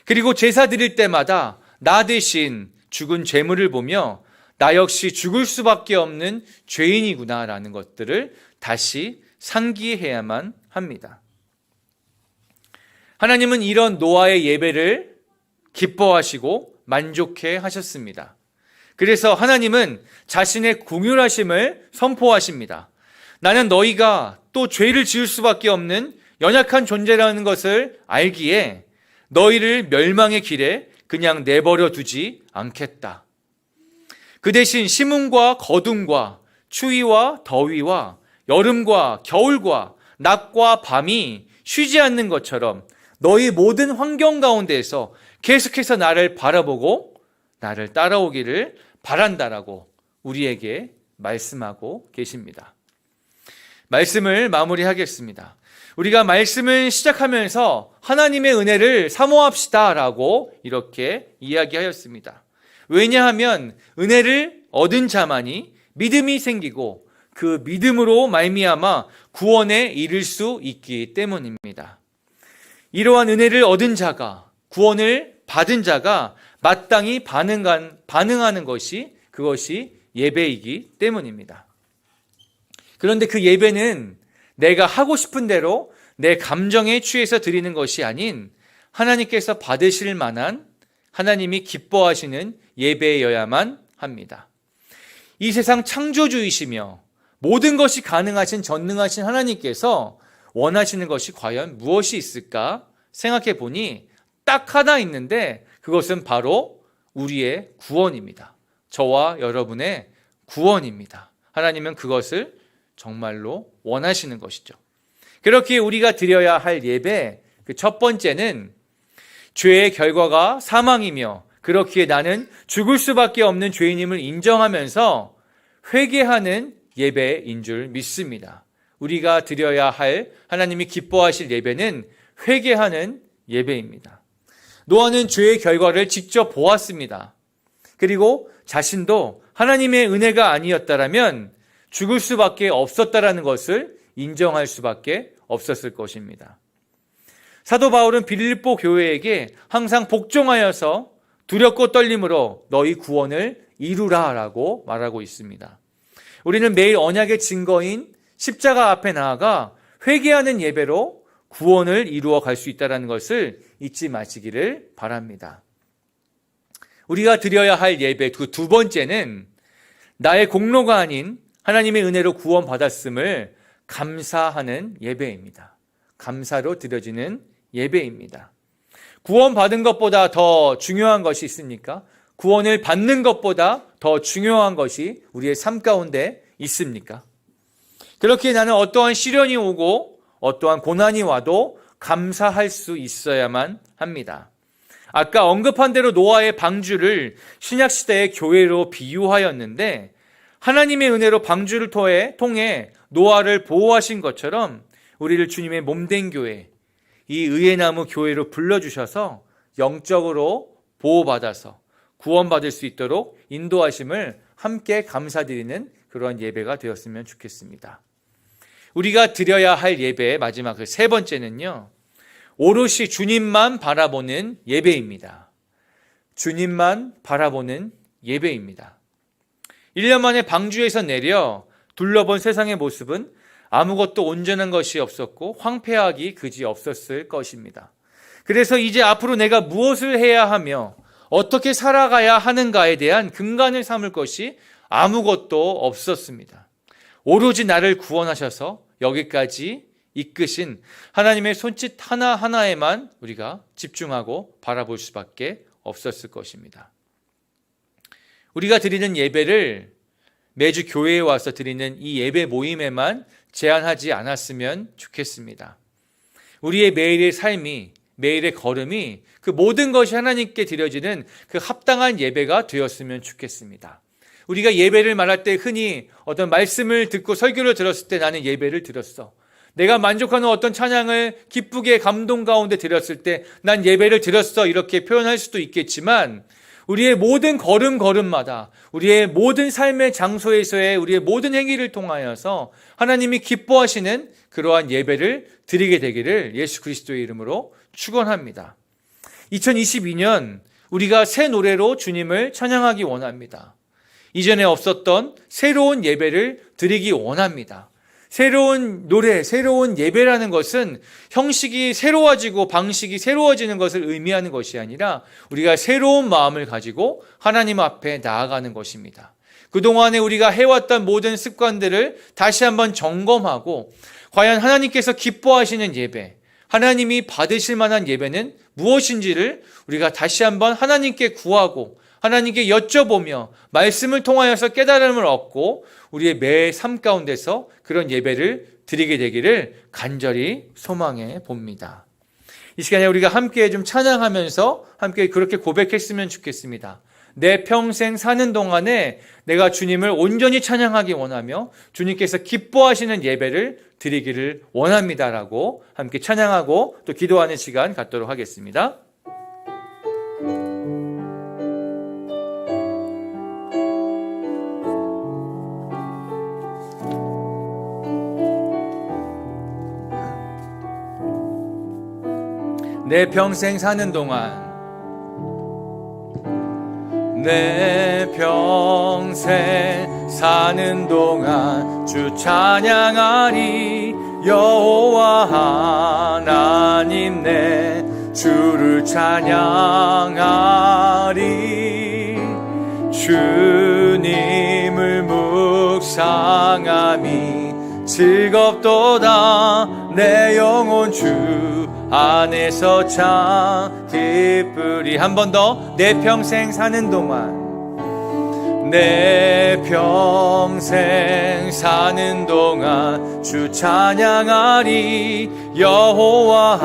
그리고 제사 드릴 때마다 나 대신 죽은 죄물을 보며 나 역시 죽을 수밖에 없는 죄인이구나라는 것들을 다시 상기해야만 합니다. 하나님은 이런 노아의 예배를 기뻐하시고 만족해 하셨습니다. 그래서 하나님은 자신의 긍휼하심을 선포하십니다. 나는 너희가 또 죄를 지을 수밖에 없는 연약한 존재라는 것을 알기에 너희를 멸망의 길에 그냥 내버려 두지 않겠다. 그 대신 심음과 거둠과 추위와 더위와 여름과 겨울과 낮과 밤이 쉬지 않는 것처럼 너희 모든 환경 가운데에서 계속해서 나를 바라보고 나를 따라오기를 바란다라고 우리에게 말씀하고 계십니다. 말씀을 마무리하겠습니다. 우리가 말씀을 시작하면서 하나님의 은혜를 사모합시다라고 이렇게 이야기하였습니다. 왜냐하면 은혜를 얻은 자만이 믿음이 생기고 그 믿음으로 말미암아 구원에 이를 수 있기 때문입니다. 이러한 은혜를 얻은 자가, 구원을 받은 자가 마땅히 반응하는 것이 그것이 예배이기 때문입니다. 그런데 그 예배는 내가 하고 싶은 대로 내 감정에 취해서 드리는 것이 아닌 하나님께서 받으실 만한 하나님이 기뻐하시는 예배여야만 합니다. 이 세상 창조주이시며 모든 것이 가능하신 전능하신 하나님께서 원하시는 것이 과연 무엇이 있을까 생각해 보니 딱 하나 있는데 그것은 바로 우리의 구원입니다. 저와 여러분의 구원입니다. 하나님은 그것을 정말로 원하시는 것이죠. 그렇게 우리가 드려야 할 예배, 그 첫 번째는 죄의 결과가 사망이며 그렇기에 나는 죽을 수밖에 없는 죄인임을 인정하면서 회개하는 예배인 줄 믿습니다. 우리가 드려야 할 하나님이 기뻐하실 예배는 회개하는 예배입니다. 노아는 죄의 결과를 직접 보았습니다. 그리고 자신도 하나님의 은혜가 아니었다라면 죽을 수밖에 없었다라는 것을 인정할 수밖에 없었을 것입니다. 사도 바울은 빌립보 교회에게 항상 복종하여서 두렵고 떨림으로 너희 구원을 이루라라고 말하고 있습니다. 우리는 매일 언약의 증거인 십자가 앞에 나아가 회개하는 예배로 구원을 이루어 갈 수 있다는 것을 잊지 마시기를 바랍니다. 우리가 드려야 할 예배 그 두 번째는 나의 공로가 아닌 하나님의 은혜로 구원받았음을 감사하는 예배입니다. 감사로 드려지는 예배입니다. 구원받은 것보다 더 중요한 것이 있습니까? 구원을 받는 것보다 더 중요한 것이 우리의 삶 가운데 있습니까? 그렇기에 나는 어떠한 시련이 오고 어떠한 고난이 와도 감사할 수 있어야만 합니다. 아까 언급한 대로 노아의 방주를 신약시대의 교회로 비유하였는데 하나님의 은혜로 방주를 통해 노아를 보호하신 것처럼 우리를 주님의 몸된 교회, 이 의의 나무 교회로 불러주셔서 영적으로 보호받아서 구원받을 수 있도록 인도하심을 함께 감사드리는 그런 예배가 되었으면 좋겠습니다. 우리가 드려야 할 예배의 마지막 그 세 번째는요, 오롯이 주님만 바라보는 예배입니다. 주님만 바라보는 예배입니다. 1년 만에 방주에서 내려 둘러본 세상의 모습은 아무것도 온전한 것이 없었고 황폐하기 그지 없었을 것입니다. 그래서 이제 앞으로 내가 무엇을 해야 하며 어떻게 살아가야 하는가에 대한 근간을 삼을 것이 아무것도 없었습니다. 오로지 나를 구원하셔서 여기까지 이끄신 하나님의 손짓 하나하나에만 우리가 집중하고 바라볼 수밖에 없었을 것입니다. 우리가 드리는 예배를 매주 교회에 와서 드리는 이 예배 모임에만 제한하지 않았으면 좋겠습니다. 우리의 매일의 삶이, 매일의 걸음이 그 모든 것이 하나님께 드려지는 그 합당한 예배가 되었으면 좋겠습니다. 우리가 예배를 말할 때 흔히 어떤 말씀을 듣고 설교를 들었을 때 나는 예배를 드렸어. 내가 만족하는 어떤 찬양을 기쁘게 감동 가운데 드렸을 때 난 예배를 드렸어, 이렇게 표현할 수도 있겠지만 우리의 모든 걸음걸음마다 우리의 모든 삶의 장소에서의 우리의 모든 행위를 통하여서 하나님이 기뻐하시는 그러한 예배를 드리게 되기를 예수 그리스도의 이름으로 축원합니다. 2022년 우리가 새 노래로 주님을 찬양하기 원합니다. 이전에 없었던 새로운 예배를 드리기 원합니다. 새로운 노래, 새로운 예배라는 것은 형식이 새로워지고 방식이 새로워지는 것을 의미하는 것이 아니라 우리가 새로운 마음을 가지고 하나님 앞에 나아가는 것입니다. 그동안에 우리가 해왔던 모든 습관들을 다시 한번 점검하고 과연 하나님께서 기뻐하시는 예배, 하나님이 받으실 만한 예배는 무엇인지를 우리가 다시 한번 하나님께 구하고 하나님께 여쭤보며 말씀을 통하여서 깨달음을 얻고 우리의 매 삶 가운데서 그런 예배를 드리게 되기를 간절히 소망해 봅니다. 이 시간에 우리가 함께 좀 찬양하면서 함께 그렇게 고백했으면 좋겠습니다. 내 평생 사는 동안에 내가 주님을 온전히 찬양하기 원하며 주님께서 기뻐하시는 예배를 드리기를 원합니다라고 함께 찬양하고 또 기도하는 시간 갖도록 하겠습니다. 내 평생 사는 동안 내 평생 사는 동안 주 찬양하리 여호와 하나님 내 주를 찬양하리 주님을 묵상함이 즐겁도다 내 영혼 주 안에서 참 기쁘리. 한 번 더. 내 평생 사는 동안 내 평생 사는 동안 주 찬양하리 여호와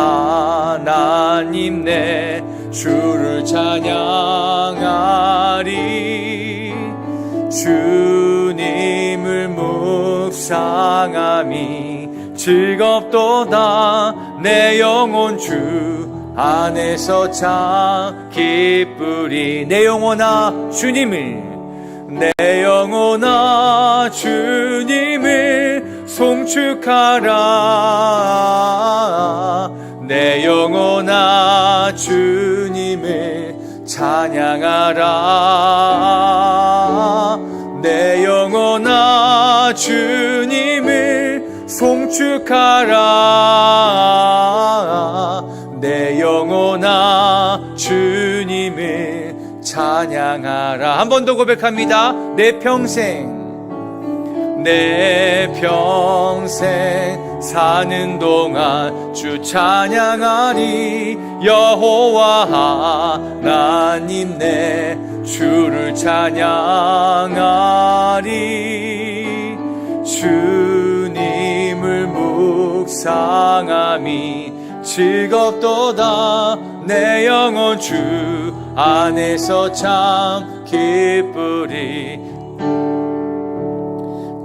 하나님 내 주를 찬양하리 주님을 묵상함이 즐겁도다 내 영혼 주 안에서 참 기쁘리. 내 영혼아 주님을 내 영혼아 주님을 송축하라 내 영혼아 주님을 찬양하라 내 영혼아 주님을 송축하라 내 영혼아 주님을 찬양하라. 한 번 더 고백합니다. 내 평생 사는 동안 주 찬양하리 여호와 하나님 내 주를 찬양하리 주님을 묵상함이 즐겁도다 내 영혼 주 안에서 참 기쁘리.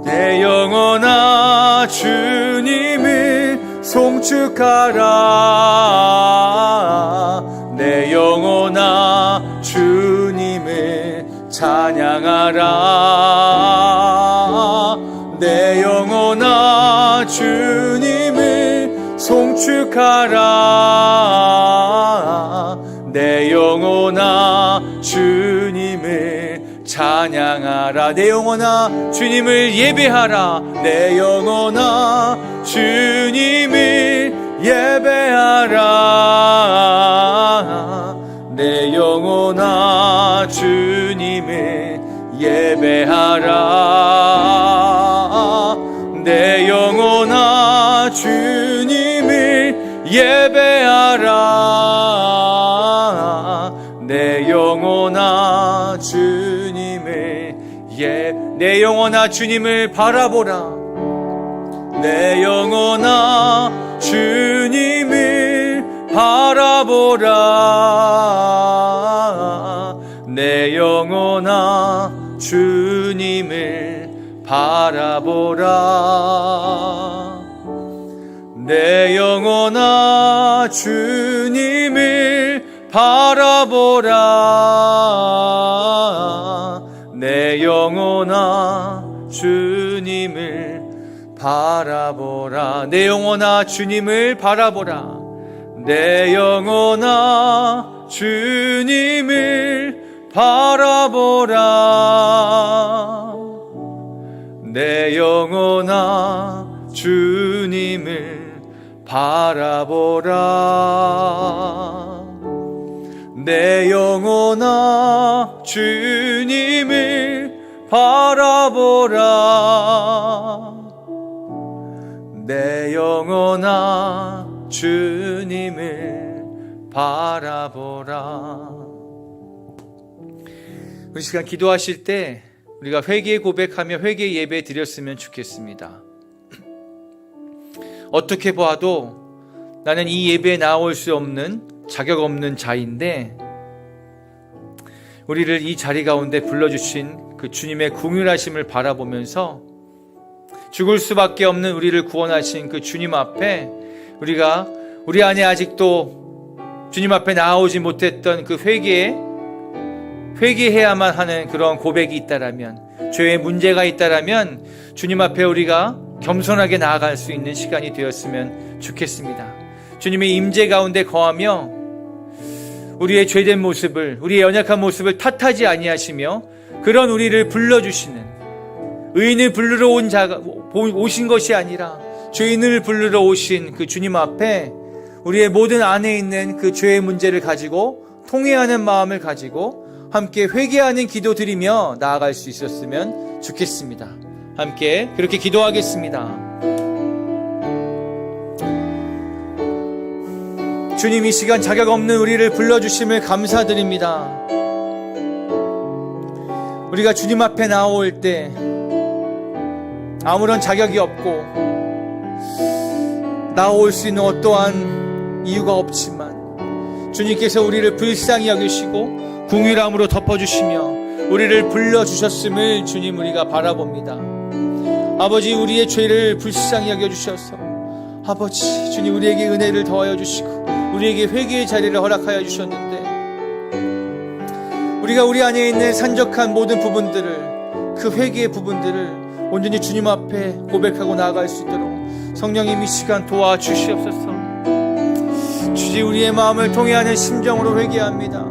내 영혼아 주님을 송축하라 내 영혼아 주님을 찬양하라 내 영혼아 주님을 송축하라 내 영혼아 주님을 찬양하라. 찬양하라. 내 영혼아 주님을 예배하라. 내 영혼아 주님을 예배하라. 내 영혼아 주님을 예배하라. 내 영혼아 주님을 예배하라. 내 영혼아 주님을 내 영혼아 주님을 바라보라. 내 영혼아 주님을 바라보라. 내 영혼아 주님을 바라보라. 내 영혼아 주님을 바라보라. 내 영혼아 주님을 바라보라. 내 영혼아 주님을 바라보라. 내 영혼아 주님을 바라보라. 내 영혼아 주님을 바라보라. 내 영혼아 주님을 바라보라. 내 영혼아 주님을 바라보라. 우리 시간 기도하실 때 우리가 회개 고백하며 회개 예배 드렸으면 좋겠습니다. 어떻게 보아도 나는 이 예배에 나올 수 없는 자격 없는 자인데 우리를 이 자리 가운데 불러주신 그 주님의 긍휼하심을 바라보면서 죽을 수밖에 없는 우리를 구원하신 그 주님 앞에 우리가 우리 안에 아직도 주님 앞에 나오지 못했던 그 회개해야만 하는 그런 고백이 있다라면, 죄의 문제가 있다라면 주님 앞에 우리가 겸손하게 나아갈 수 있는 시간이 되었으면 좋겠습니다. 주님의 임재 가운데 거하며 우리의 죄된 모습을, 우리의 연약한 모습을 탓하지 아니하시며 그런 우리를 불러주시는, 의인을 부르러 오신 것이 아니라 죄인을 부르러 오신 그 주님 앞에 우리의 모든 안에 있는 그 죄의 문제를 가지고 통회하는 마음을 가지고 함께 회개하는 기도 드리며 나아갈 수 있었으면 좋겠습니다. 함께 그렇게 기도하겠습니다. 주님, 이 시간 자격 없는 우리를 불러주심을 감사드립니다. 우리가 주님 앞에 나올 때 아무런 자격이 없고 나올 수 있는 어떠한 이유가 없지만 주님께서 우리를 불쌍히 여기시고 긍휼함으로 덮어주시며 우리를 불러주셨음을 주님 우리가 바라봅니다. 아버지, 우리의 죄를 불쌍히 여겨주셔서 아버지 주님 우리에게 은혜를 더하여 주시고 우리에게 회개의 자리를 허락하여 주셨는데 우리가 우리 안에 있는 산적한 모든 부분들을, 그 회개의 부분들을 온전히 주님 앞에 고백하고 나아갈 수 있도록 성령님 이 시간 도와주시옵소서. 주지 우리의 마음을 통해하는 심정으로 회개합니다.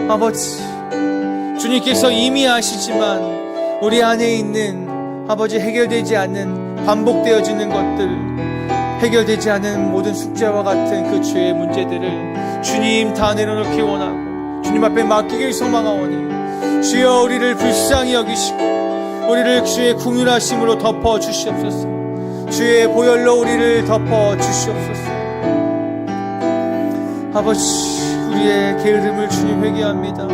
아버지, 주님께서 이미 아시지만 우리 안에 있는 아버지 해결되지 않는, 반복되어지는 것들, 해결되지 않은 모든 숙제와 같은 그 죄의 문제들을 주님 다 내려놓기 원하고 주님 앞에 맡기길 소망하오니 주여 우리를 불쌍히 여기시고 우리를 주의 긍휼하심으로 덮어 주시옵소서. 주의 보혈로 우리를 덮어 주시옵소서. 아버지, 우리의 게으름을 주님 회개합니다.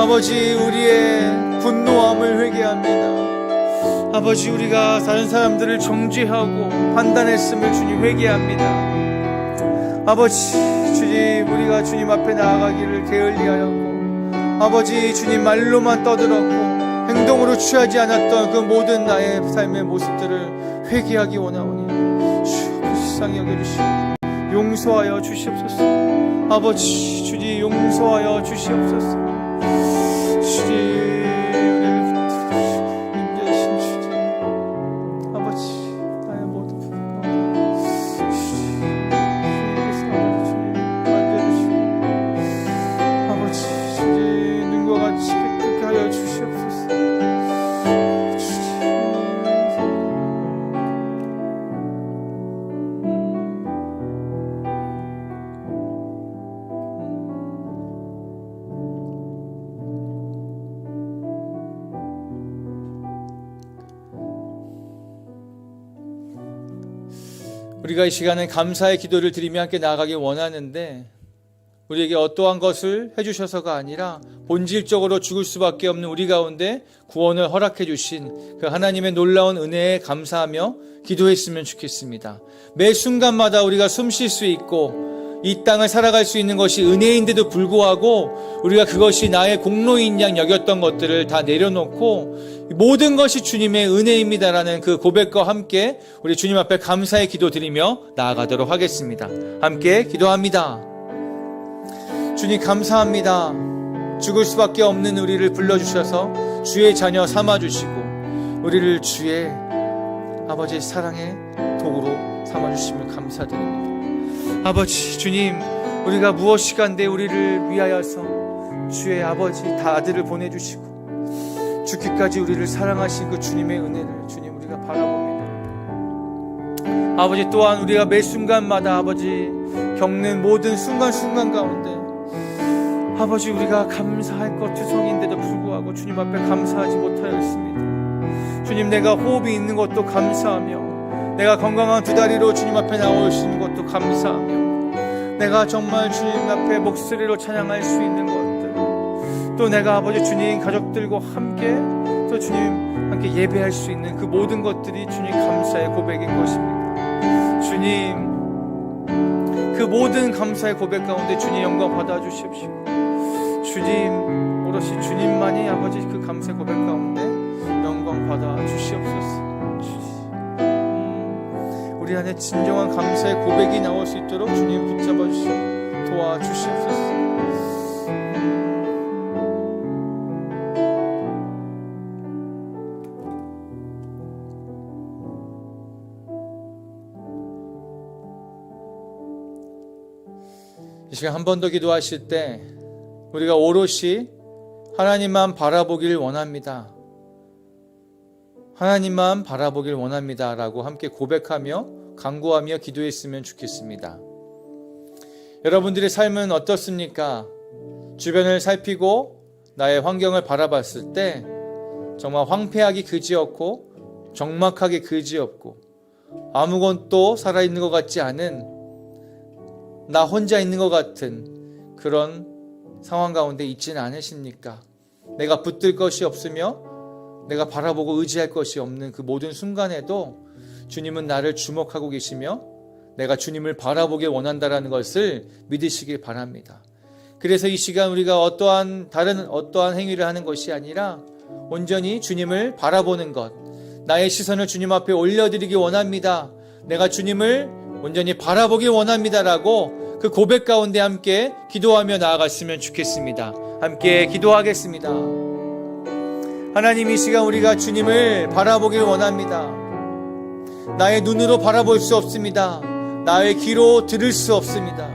아버지, 우리의 분노함을 회개합니다. 아버지, 우리가 다른 사람들을 정죄하고 판단했음을 주님 회개합니다. 아버지, 주님 우리가 주님 앞에 나아가기를 게을리하였고 아버지 주님 말로만 떠들었고 행동으로 취하지 않았던 그 모든 나의 삶의 모습들을 회개하기 원하오니 주여 불쌍히 여겨주시고 용서하여 주시옵소서. 아버지, 주님 용서하여 주시옵소서. 주님 우리를 붙들어주시고 임재하신 주님, 아버지 나의 모든 부분 주님께서 만져주시고 아버지 주님 눈과 같이 깨끗게 하여 주시옵소서. 우리가 이 시간에 감사의 기도를 드리며 함께 나아가길 원하는데 우리에게 어떠한 것을 해주셔서가 아니라 본질적으로 죽을 수밖에 없는 우리 가운데 구원을 허락해 주신 그 하나님의 놀라운 은혜에 감사하며 기도했으면 좋겠습니다. 매 순간마다 우리가 숨 쉴 수 있고 이 땅을 살아갈 수 있는 것이 은혜인데도 불구하고 우리가 그것이 나의 공로인 양 여겼던 것들을 다 내려놓고 모든 것이 주님의 은혜입니다라는 그 고백과 함께 우리 주님 앞에 감사의 기도 드리며 나아가도록 하겠습니다. 함께 기도합니다. 주님 감사합니다. 죽을 수밖에 없는 우리를 불러주셔서 주의 자녀 삼아주시고 우리를 주의 아버지의 사랑의 도구로 삼아주시면 감사드립니다. 아버지 주님, 우리가 무엇이간데 우리를 위하여서 주의 아버지 다 아들을 보내주시고 죽기까지 우리를 사랑하신 그 주님의 은혜를 주님 우리가 바라봅니다. 아버지 또한 우리가 매 순간마다 아버지 겪는 모든 순간순간 가운데 아버지 우리가 감사할 것 투성인데도 불구하고 주님 앞에 감사하지 못하였습니다. 주님, 내가 호흡이 있는 것도 감사하며 내가 건강한 두 다리로 주님 앞에 나올 수 있는 것도 감사하며 내가 정말 주님 앞에 목소리로 찬양할 수 있는 것들 또 내가 아버지 주님 가족들과 함께 또 주님 함께 예배할 수 있는 그 모든 것들이 주님 감사의 고백인 것입니다. 주님, 그 모든 감사의 고백 가운데 주님 영광 받아주십시오. 주님 오롯이 주님만이 아버지 그 감사의 고백 가운데 영광 받아주시옵소서. 우리 안에 진정한 감사의 고백이 나올 수 있도록 주님 붙잡아 주시고 도와주시옵소서. 이 시간 한 번 더 기도하실 때 우리가 오롯이 하나님만 바라보길 원합니다. 하나님만 바라보길 원합니다 라고 함께 고백하며 간구하며 기도했으면 좋겠습니다. 여러분들의 삶은 어떻습니까? 주변을 살피고 나의 환경을 바라봤을 때 정말 황폐하기 그지없고 적막하게 그지없고 아무것도 살아있는 것 같지 않은 나 혼자 있는 것 같은 그런 상황 가운데 있지는 않으십니까? 내가 붙들 것이 없으며 내가 바라보고 의지할 것이 없는 그 모든 순간에도 주님은 나를 주목하고 계시며 내가 주님을 바라보길 원한다라는 것을 믿으시길 바랍니다. 그래서 이 시간 우리가 다른 어떠한 행위를 하는 것이 아니라 온전히 주님을 바라보는 것, 나의 시선을 주님 앞에 올려드리기 원합니다. 내가 주님을 온전히 바라보길 원합니다라고 그 고백 가운데 함께 기도하며 나아갔으면 좋겠습니다. 함께 기도하겠습니다. 하나님, 이 시간 우리가 주님을 바라보길 원합니다. 나의 눈으로 바라볼 수 없습니다. 나의 귀로 들을 수 없습니다.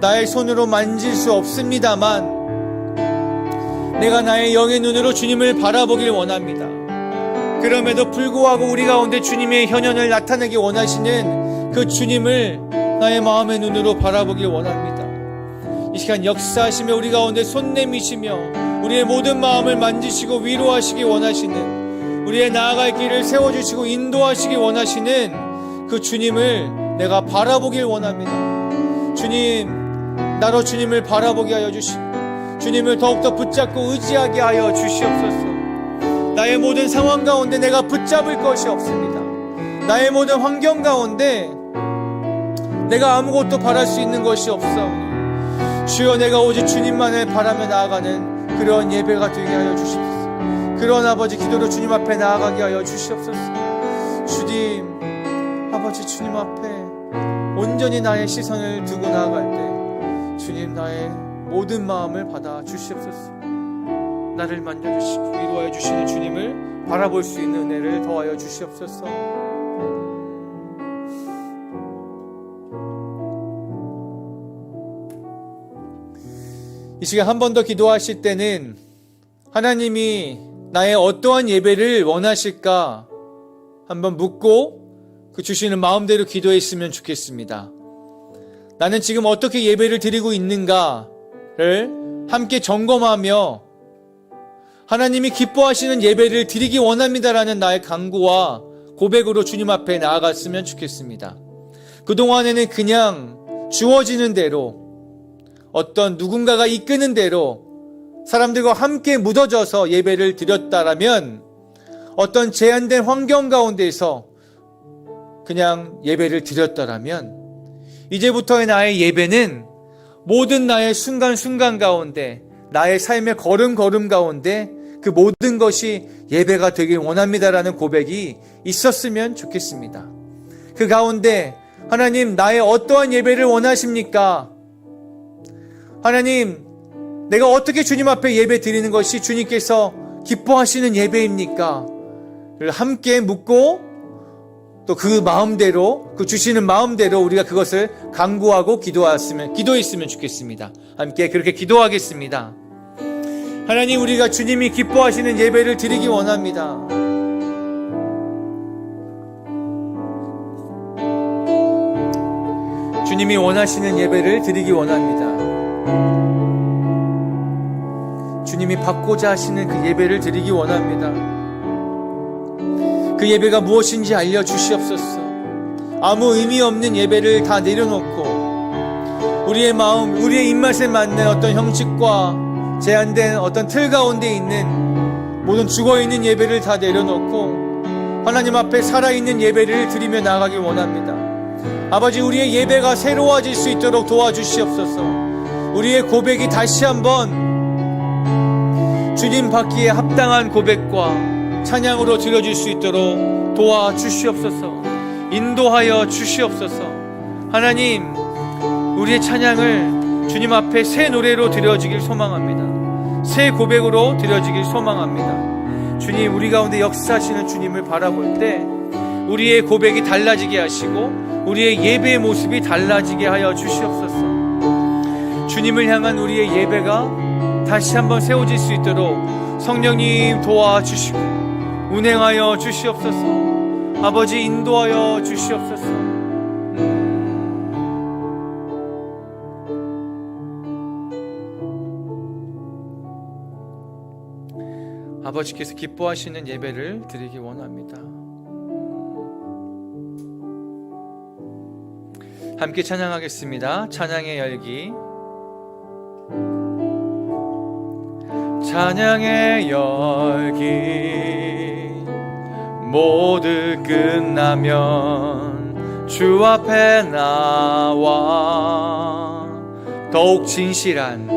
나의 손으로 만질 수 없습니다만 내가 나의 영의 눈으로 주님을 바라보길 원합니다. 그럼에도 불구하고 우리 가운데 주님의 현현을 나타내기 원하시는 그 주님을 나의 마음의 눈으로 바라보길 원합니다. 이 시간 역사하시며 우리 가운데 손 내미시며 우리의 모든 마음을 만지시고 위로하시기 원하시는, 우리의 나아갈 길을 세워주시고 인도하시기 원하시는 그 주님을 내가 바라보길 원합니다. 주님, 나로 주님을 바라보게 하여 주시고 주님을 더욱더 붙잡고 의지하게 하여 주시옵소서. 나의 모든 상황 가운데 내가 붙잡을 것이 없습니다. 나의 모든 환경 가운데 내가 아무것도 바랄 수 있는 것이 없사오니 주여, 내가 오직 주님만을 바라며 나아가는 그런 예배가 되게 하여 주시옵소서. 그런 아버지 기도로 주님 앞에 나아가게 하여 주시옵소서. 주님, 아버지 주님 앞에 온전히 나의 시선을 두고 나아갈 때 주님, 나의 모든 마음을 받아 주시옵소서. 나를 만져주시고 위로하여 주시는 주님을 바라볼 수 있는 은혜를 더하여 주시옵소서. 이 시간 한 번 더 기도하실 때는 하나님이 나의 어떠한 예배를 원하실까 한번 묻고 그 주시는 마음대로 기도했으면 좋겠습니다. 나는 지금 어떻게 예배를 드리고 있는가를 함께 점검하며 하나님이 기뻐하시는 예배를 드리기 원합니다라는 나의 간구와 고백으로 주님 앞에 나아갔으면 좋겠습니다. 그동안에는 그냥 주어지는 대로, 어떤 누군가가 이끄는 대로 사람들과 함께 묻어져서 예배를 드렸다라면, 어떤 제한된 환경 가운데서 그냥 예배를 드렸다라면, 이제부터의 나의 예배는 모든 나의 순간순간 가운데, 나의 삶의 걸음걸음 가운데 그 모든 것이 예배가 되길 원합니다라는 고백이 있었으면 좋겠습니다. 그 가운데 하나님, 나의 어떠한 예배를 원하십니까? 하나님, 내가 어떻게 주님 앞에 예배 드리는 것이 주님께서 기뻐하시는 예배입니까? 를 함께 묻고, 또 그 마음대로, 그 주시는 마음대로 우리가 그것을 간구하고 기도했으면 좋겠습니다. 함께 그렇게 기도하겠습니다. 하나님, 우리가 주님이 기뻐하시는 예배를 드리기 원합니다. 주님이 원하시는 예배를 드리기 원합니다. 주님이 받고자 하시는 그 예배를 드리기 원합니다. 그 예배가 무엇인지 알려주시옵소서. 아무 의미 없는 예배를 다 내려놓고 우리의 마음, 우리의 입맛에 맞는 어떤 형식과 제한된 어떤 틀 가운데 있는 모든 죽어있는 예배를 다 내려놓고 하나님 앞에 살아있는 예배를 드리며 나아가길 원합니다. 아버지, 우리의 예배가 새로워질 수 있도록 도와주시옵소서. 우리의 고백이 다시 한번 주님 받기에 합당한 고백과 찬양으로 드려질 수 있도록 도와주시옵소서. 인도하여 주시옵소서. 하나님, 우리의 찬양을 주님 앞에 새 노래로 드려지길 소망합니다. 새 고백으로 드려지길 소망합니다. 주님, 우리 가운데 역사하시는 주님을 바라볼 때 우리의 고백이 달라지게 하시고 우리의 예배의 모습이 달라지게 하여 주시옵소서. 주님을 향한 우리의 예배가 다시 한번 세워질 수 있도록 성령님 도와주시고 운행하여 주시옵소서. 아버지, 인도하여 주시옵소서. 아버지께서 기뻐하시는 예배를 드리기 원합니다. 함께 찬양하겠습니다. 찬양의 열기. 찬양의 열기. 모두 끝나면 주 앞에 나와 더욱 진실한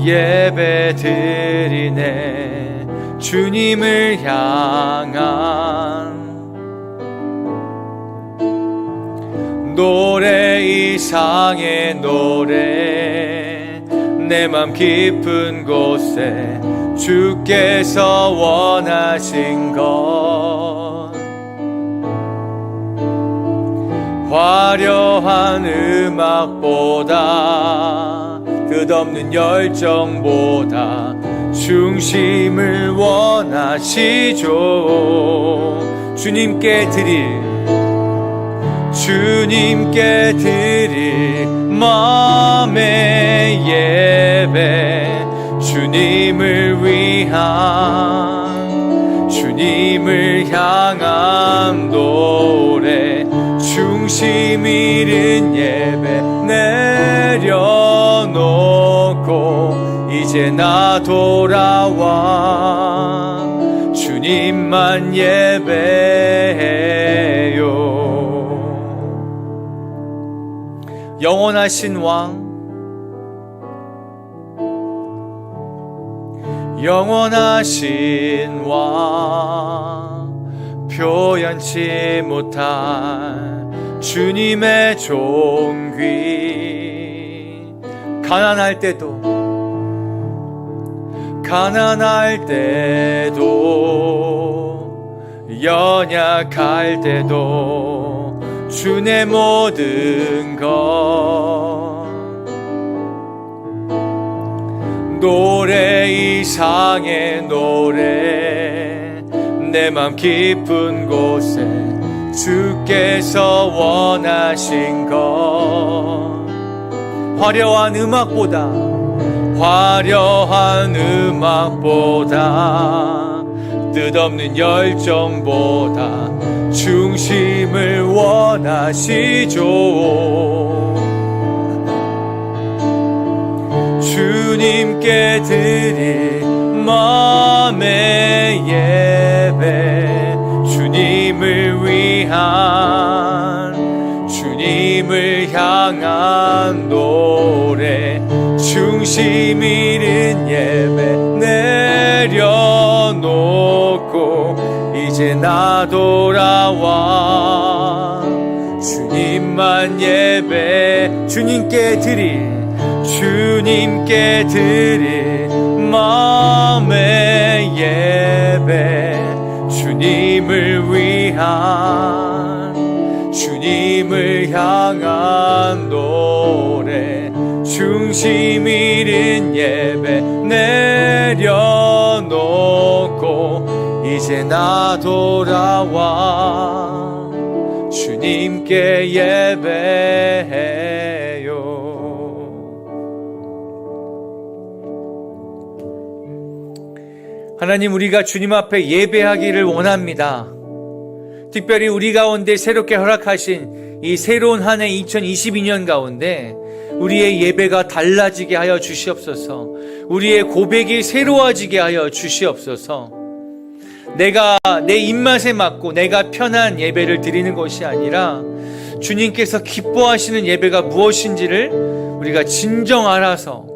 예배 드리네. 주님을 향한 노래 이상의 노래, 내 맘 깊은 곳에 주께서 원하신 것, 화려한 음악보다 끝없는 열정보다 중심을 원하시죠. 주님께 드릴 마음의 예배, 주님을 향한 노래, 중심 잃은 예배 내려놓고 이제 나 돌아와 주님만 예배해요. 영원하신 왕, 영원하신 왕, 표현치 못할 주님의 존귀, 가난할 때도 연약할 때도 주 내 모든 것, 노래 이상의 노래, 내 맘 깊은 곳에 주께서 원하신 것, 화려한 음악보다 뜻없는 열정보다 중심을 원하시죠. 주님께 드릴 마음의 예배, 주님을 위한, 주님을 향한 노래, 중심 잃은 예배 내려놓고 이제 나 돌아와 주님만 예배, 주님께 드릴 마음의 예배, 주님을 위한, 주님을 향한 노래, 중심 잃은 예배 내려놓고 이제 나 돌아와 주님께 예배해요. 하나님, 우리가 주님 앞에 예배하기를 원합니다. 특별히 우리 가운데 새롭게 허락하신 이 새로운 한 해 2022년 가운데 우리의 예배가 달라지게 하여 주시옵소서. 우리의 고백이 새로워지게 하여 주시옵소서. 내가 내 입맛에 맞고 내가 편한 예배를 드리는 것이 아니라 주님께서 기뻐하시는 예배가 무엇인지를 우리가 진정 알아서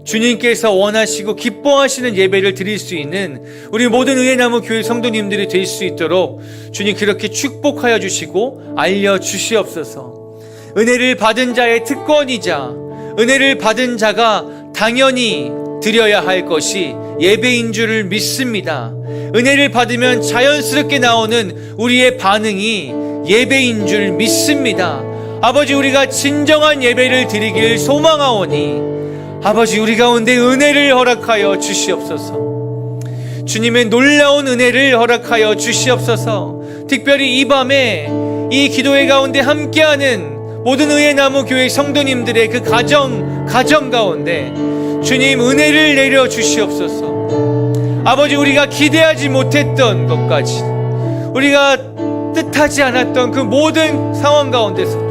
주님께서 원하시고 기뻐하시는 예배를 드릴 수 있는 우리 모든 은혜나무 교회 성도님들이 될 수 있도록 주님 그렇게 축복하여 주시고 알려주시옵소서. 은혜를 받은 자의 특권이자 은혜를 받은 자가 당연히 드려야 할 것이 예배인 줄을 믿습니다. 은혜를 받으면 자연스럽게 나오는 우리의 반응이 예배인 줄 믿습니다. 아버지, 우리가 진정한 예배를 드리길 소망하오니 아버지, 우리 가운데 은혜를 허락하여 주시옵소서. 주님의 놀라운 은혜를 허락하여 주시옵소서. 특별히 이 밤에 이 기도회 가운데 함께하는 모든 의회나무 교회 성도님들의 그 가정 가운데 주님 은혜를 내려 주시옵소서. 아버지, 우리가 기대하지 못했던 것까지, 우리가 뜻하지 않았던 그 모든 상황 가운데서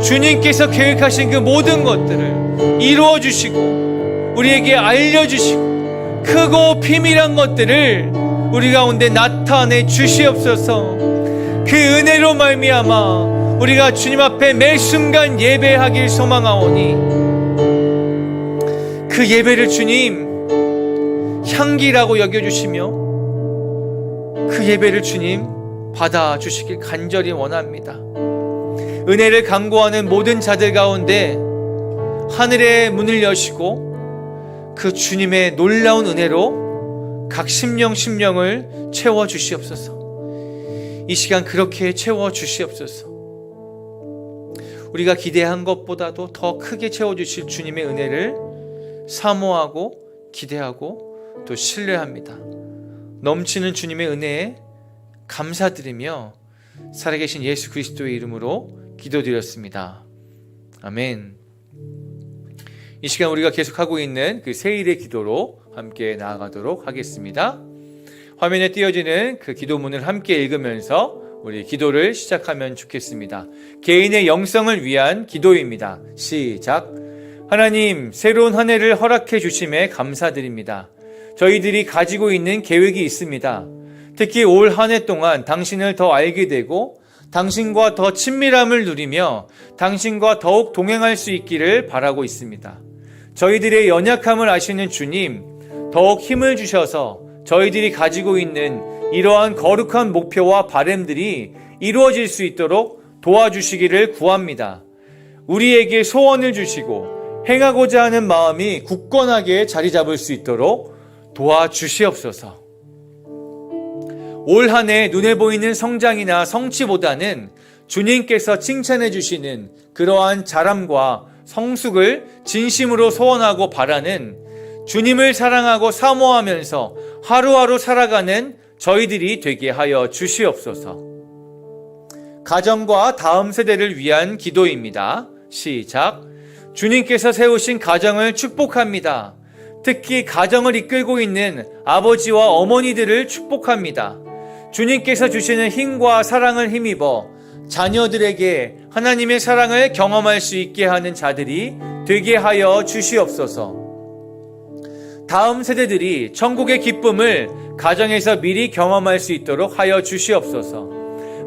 주님께서 계획하신 그 모든 것들을 이루어 주시고 우리에게 알려주시고 크고 비밀한 것들을 우리 가운데 나타내 주시옵소서. 그 은혜로 말미암아 우리가 주님 앞에 매 순간 예배하길 소망하오니 그 예배를 주님 향기라고 여겨주시며 그 예배를 주님 받아주시길 간절히 원합니다. 은혜를 간구하는 모든 자들 가운데 하늘의 문을 여시고 그 주님의 놀라운 은혜로 각 심령을 채워주시옵소서. 이 시간 그렇게 채워주시옵소서. 우리가 기대한 것보다도 더 크게 채워주실 주님의 은혜를 사모하고 기대하고 또 신뢰합니다. 넘치는 주님의 은혜에 감사드리며 살아계신 예수 그리스도의 이름으로 기도드렸습니다. 아멘. 이 시간 우리가 계속하고 있는 그 세일의 기도로 함께 나아가도록 하겠습니다. 화면에 띄어지는 그 기도문을 함께 읽으면서 우리 기도를 시작하면 좋겠습니다. 개인의 영성을 위한 기도입니다. 시작. 하나님, 새로운 한 해를 허락해 주심에 감사드립니다. 저희들이 가지고 있는 계획이 있습니다. 특히 올 한 해 동안 당신을 더 알게 되고 당신과 더 친밀함을 누리며 당신과 더욱 동행할 수 있기를 바라고 있습니다. 저희들의 연약함을 아시는 주님, 더욱 힘을 주셔서 저희들이 가지고 있는 이러한 거룩한 목표와 바람들이 이루어질 수 있도록 도와주시기를 구합니다. 우리에게 소원을 주시고 행하고자 하는 마음이 굳건하게 자리 잡을 수 있도록 도와주시옵소서. 올 한 해 눈에 보이는 성장이나 성취보다는 주님께서 칭찬해 주시는 그러한 자람과 성숙을 진심으로 소원하고 바라는 주님을 사랑하고 사모하면서 하루하루 살아가는 저희들이 되게 하여 주시옵소서. 가정과 다음 세대를 위한 기도입니다. 시작. 주님께서 세우신 가정을 축복합니다. 특히 가정을 이끌고 있는 아버지와 어머니들을 축복합니다. 주님께서 주시는 힘과 사랑을 힘입어 자녀들에게 하나님의 사랑을 경험할 수 있게 하는 자들이 되게 하여 주시옵소서. 다음 세대들이 천국의 기쁨을 가정에서 미리 경험할 수 있도록 하여 주시옵소서.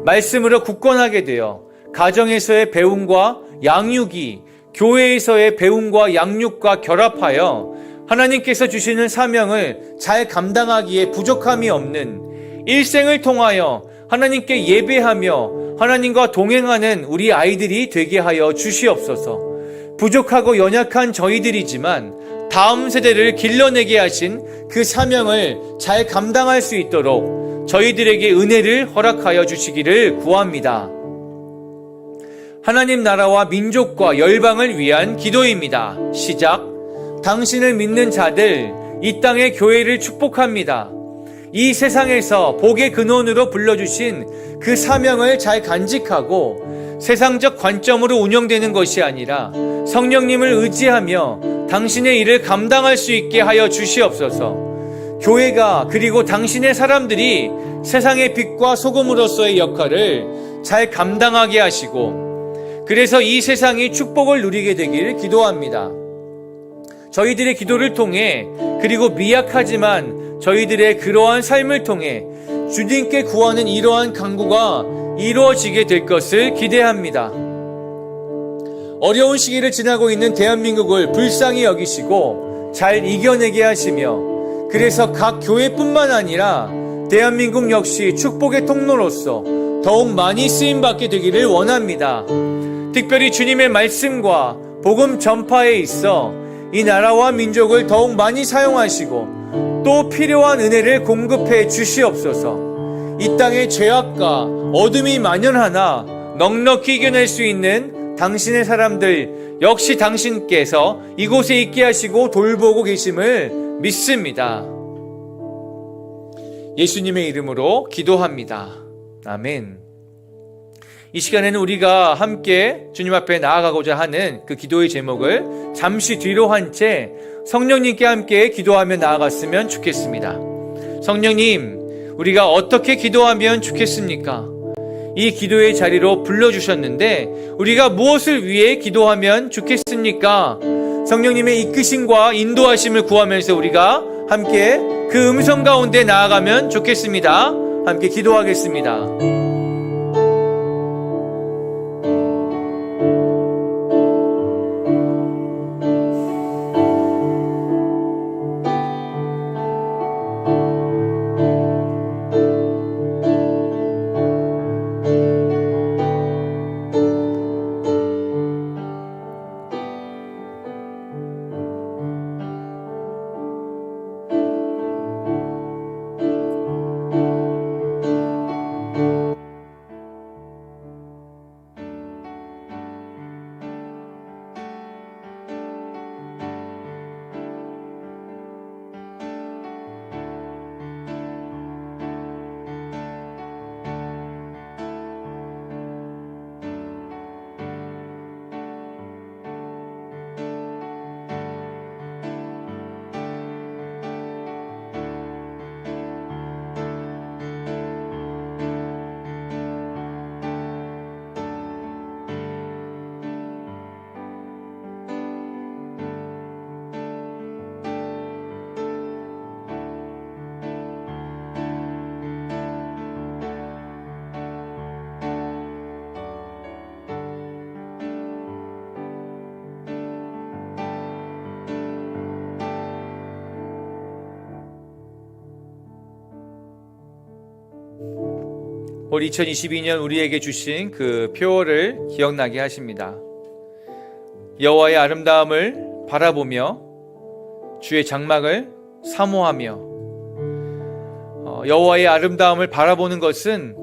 말씀으로 굳건하게 되어 가정에서의 배움과 양육이 교회에서의 배움과 양육과 결합하여 하나님께서 주시는 사명을 잘 감당하기에 부족함이 없는 일생을 통하여 하나님께 예배하며 하나님과 동행하는 우리 아이들이 되게 하여 주시옵소서. 부족하고 연약한 저희들이지만 다음 세대를 길러내게 하신 그 사명을 잘 감당할 수 있도록 저희들에게 은혜를 허락하여 주시기를 구합니다. 하나님 나라와 민족과 열방을 위한 기도입니다. 시작. 당신을 믿는 자들, 이 땅의 교회를 축복합니다. 이 세상에서 복의 근원으로 불러주신 그 사명을 잘 간직하고 세상적 관점으로 운영되는 것이 아니라 성령님을 의지하며 당신의 일을 감당할 수 있게 하여 주시옵소서. 교회가 그리고 당신의 사람들이 세상의 빛과 소금으로서의 역할을 잘 감당하게 하시고 그래서 이 세상이 축복을 누리게 되기를 기도합니다. 저희들의 기도를 통해 그리고 미약하지만 저희들의 그러한 삶을 통해 주님께 구하는 이러한 간구가 이루어지게 될 것을 기대합니다. 어려운 시기를 지나고 있는 대한민국을 불쌍히 여기시고 잘 이겨내게 하시며 그래서 각 교회뿐만 아니라 대한민국 역시 축복의 통로로서 더욱 많이 쓰임받게 되기를 원합니다. 특별히 주님의 말씀과 복음 전파에 있어 이 나라와 민족을 더욱 많이 사용하시고 또 필요한 은혜를 공급해 주시옵소서. 이 땅의 죄악과 어둠이 만연하나 넉넉히 이겨낼 수 있는 당신의 사람들 역시 당신께서 이곳에 있게 하시고 돌보고 계심을 믿습니다. 예수님의 이름으로 기도합니다. 아멘. 이 시간에는 우리가 함께 주님 앞에 나아가고자 하는 그 기도의 제목을 잠시 뒤로 한 채 성령님께 함께 기도하며 나아갔으면 좋겠습니다. 성령님, 우리가 어떻게 기도하면 좋겠습니까? 이 기도의 자리로 불러주셨는데 우리가 무엇을 위해 기도하면 좋겠습니까? 성령님의 이끄심과 인도하심을 구하면서 우리가 함께 그 음성 가운데 나아가면 좋겠습니다. 함께 기도하겠습니다. 올 2022년 우리에게 주신 그 표어를 기억나게 하십니다. 여호와의 아름다움을 바라보며 주의 장막을 사모하며 여호와의 아름다움을 바라보는 것은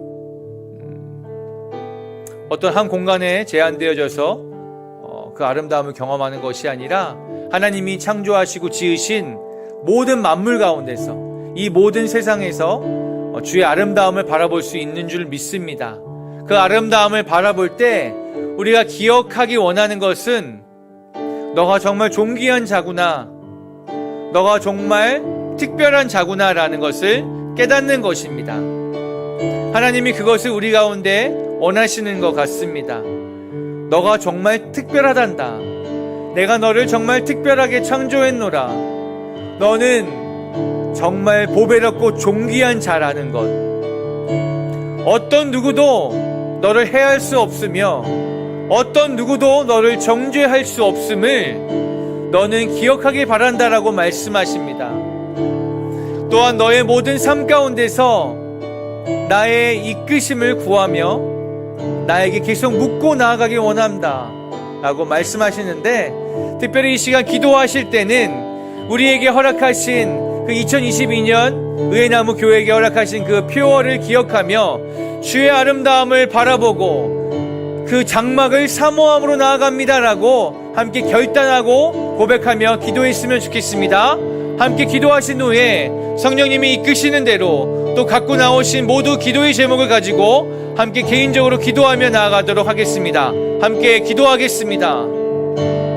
어떤 한 공간에 제한되어져서 그 아름다움을 경험하는 것이 아니라 하나님이 창조하시고 지으신 모든 만물 가운데서 이 모든 세상에서 주의 아름다움을 바라볼 수 있는 줄 믿습니다. 그 아름다움을 바라볼 때 우리가 기억하기 원하는 것은 너가 정말 존귀한 자구나, 너가 정말 특별한 자구나라는 것을 깨닫는 것입니다. 하나님이 그것을 우리 가운데 원하시는 것 같습니다. 너가 정말 특별하단다. 내가 너를 정말 특별하게 창조했노라. 너는 정말 보배롭고 존귀한 자라는 것. 어떤 누구도 너를 해할 수 없으며 어떤 누구도 너를 정죄할 수 없음을 너는 기억하길 바란다라고 말씀하십니다. 또한 너의 모든 삶 가운데서 나의 이끄심을 구하며 나에게 계속 묻고 나아가길 원한다 라고 말씀하시는데, 특별히 이 시간 기도하실 때는 우리에게 허락하신 그 2022년 의회나무 교회에게 허락하신 그 표어를 기억하며 주의 아름다움을 바라보고 그 장막을 사모함으로 나아갑니다라고 함께 결단하고 고백하며 기도했으면 좋겠습니다. 함께 기도하신 후에 성령님이 이끄시는 대로 또 갖고 나오신 모두 기도의 제목을 가지고 함께 개인적으로 기도하며 나아가도록 하겠습니다. 함께 기도하겠습니다.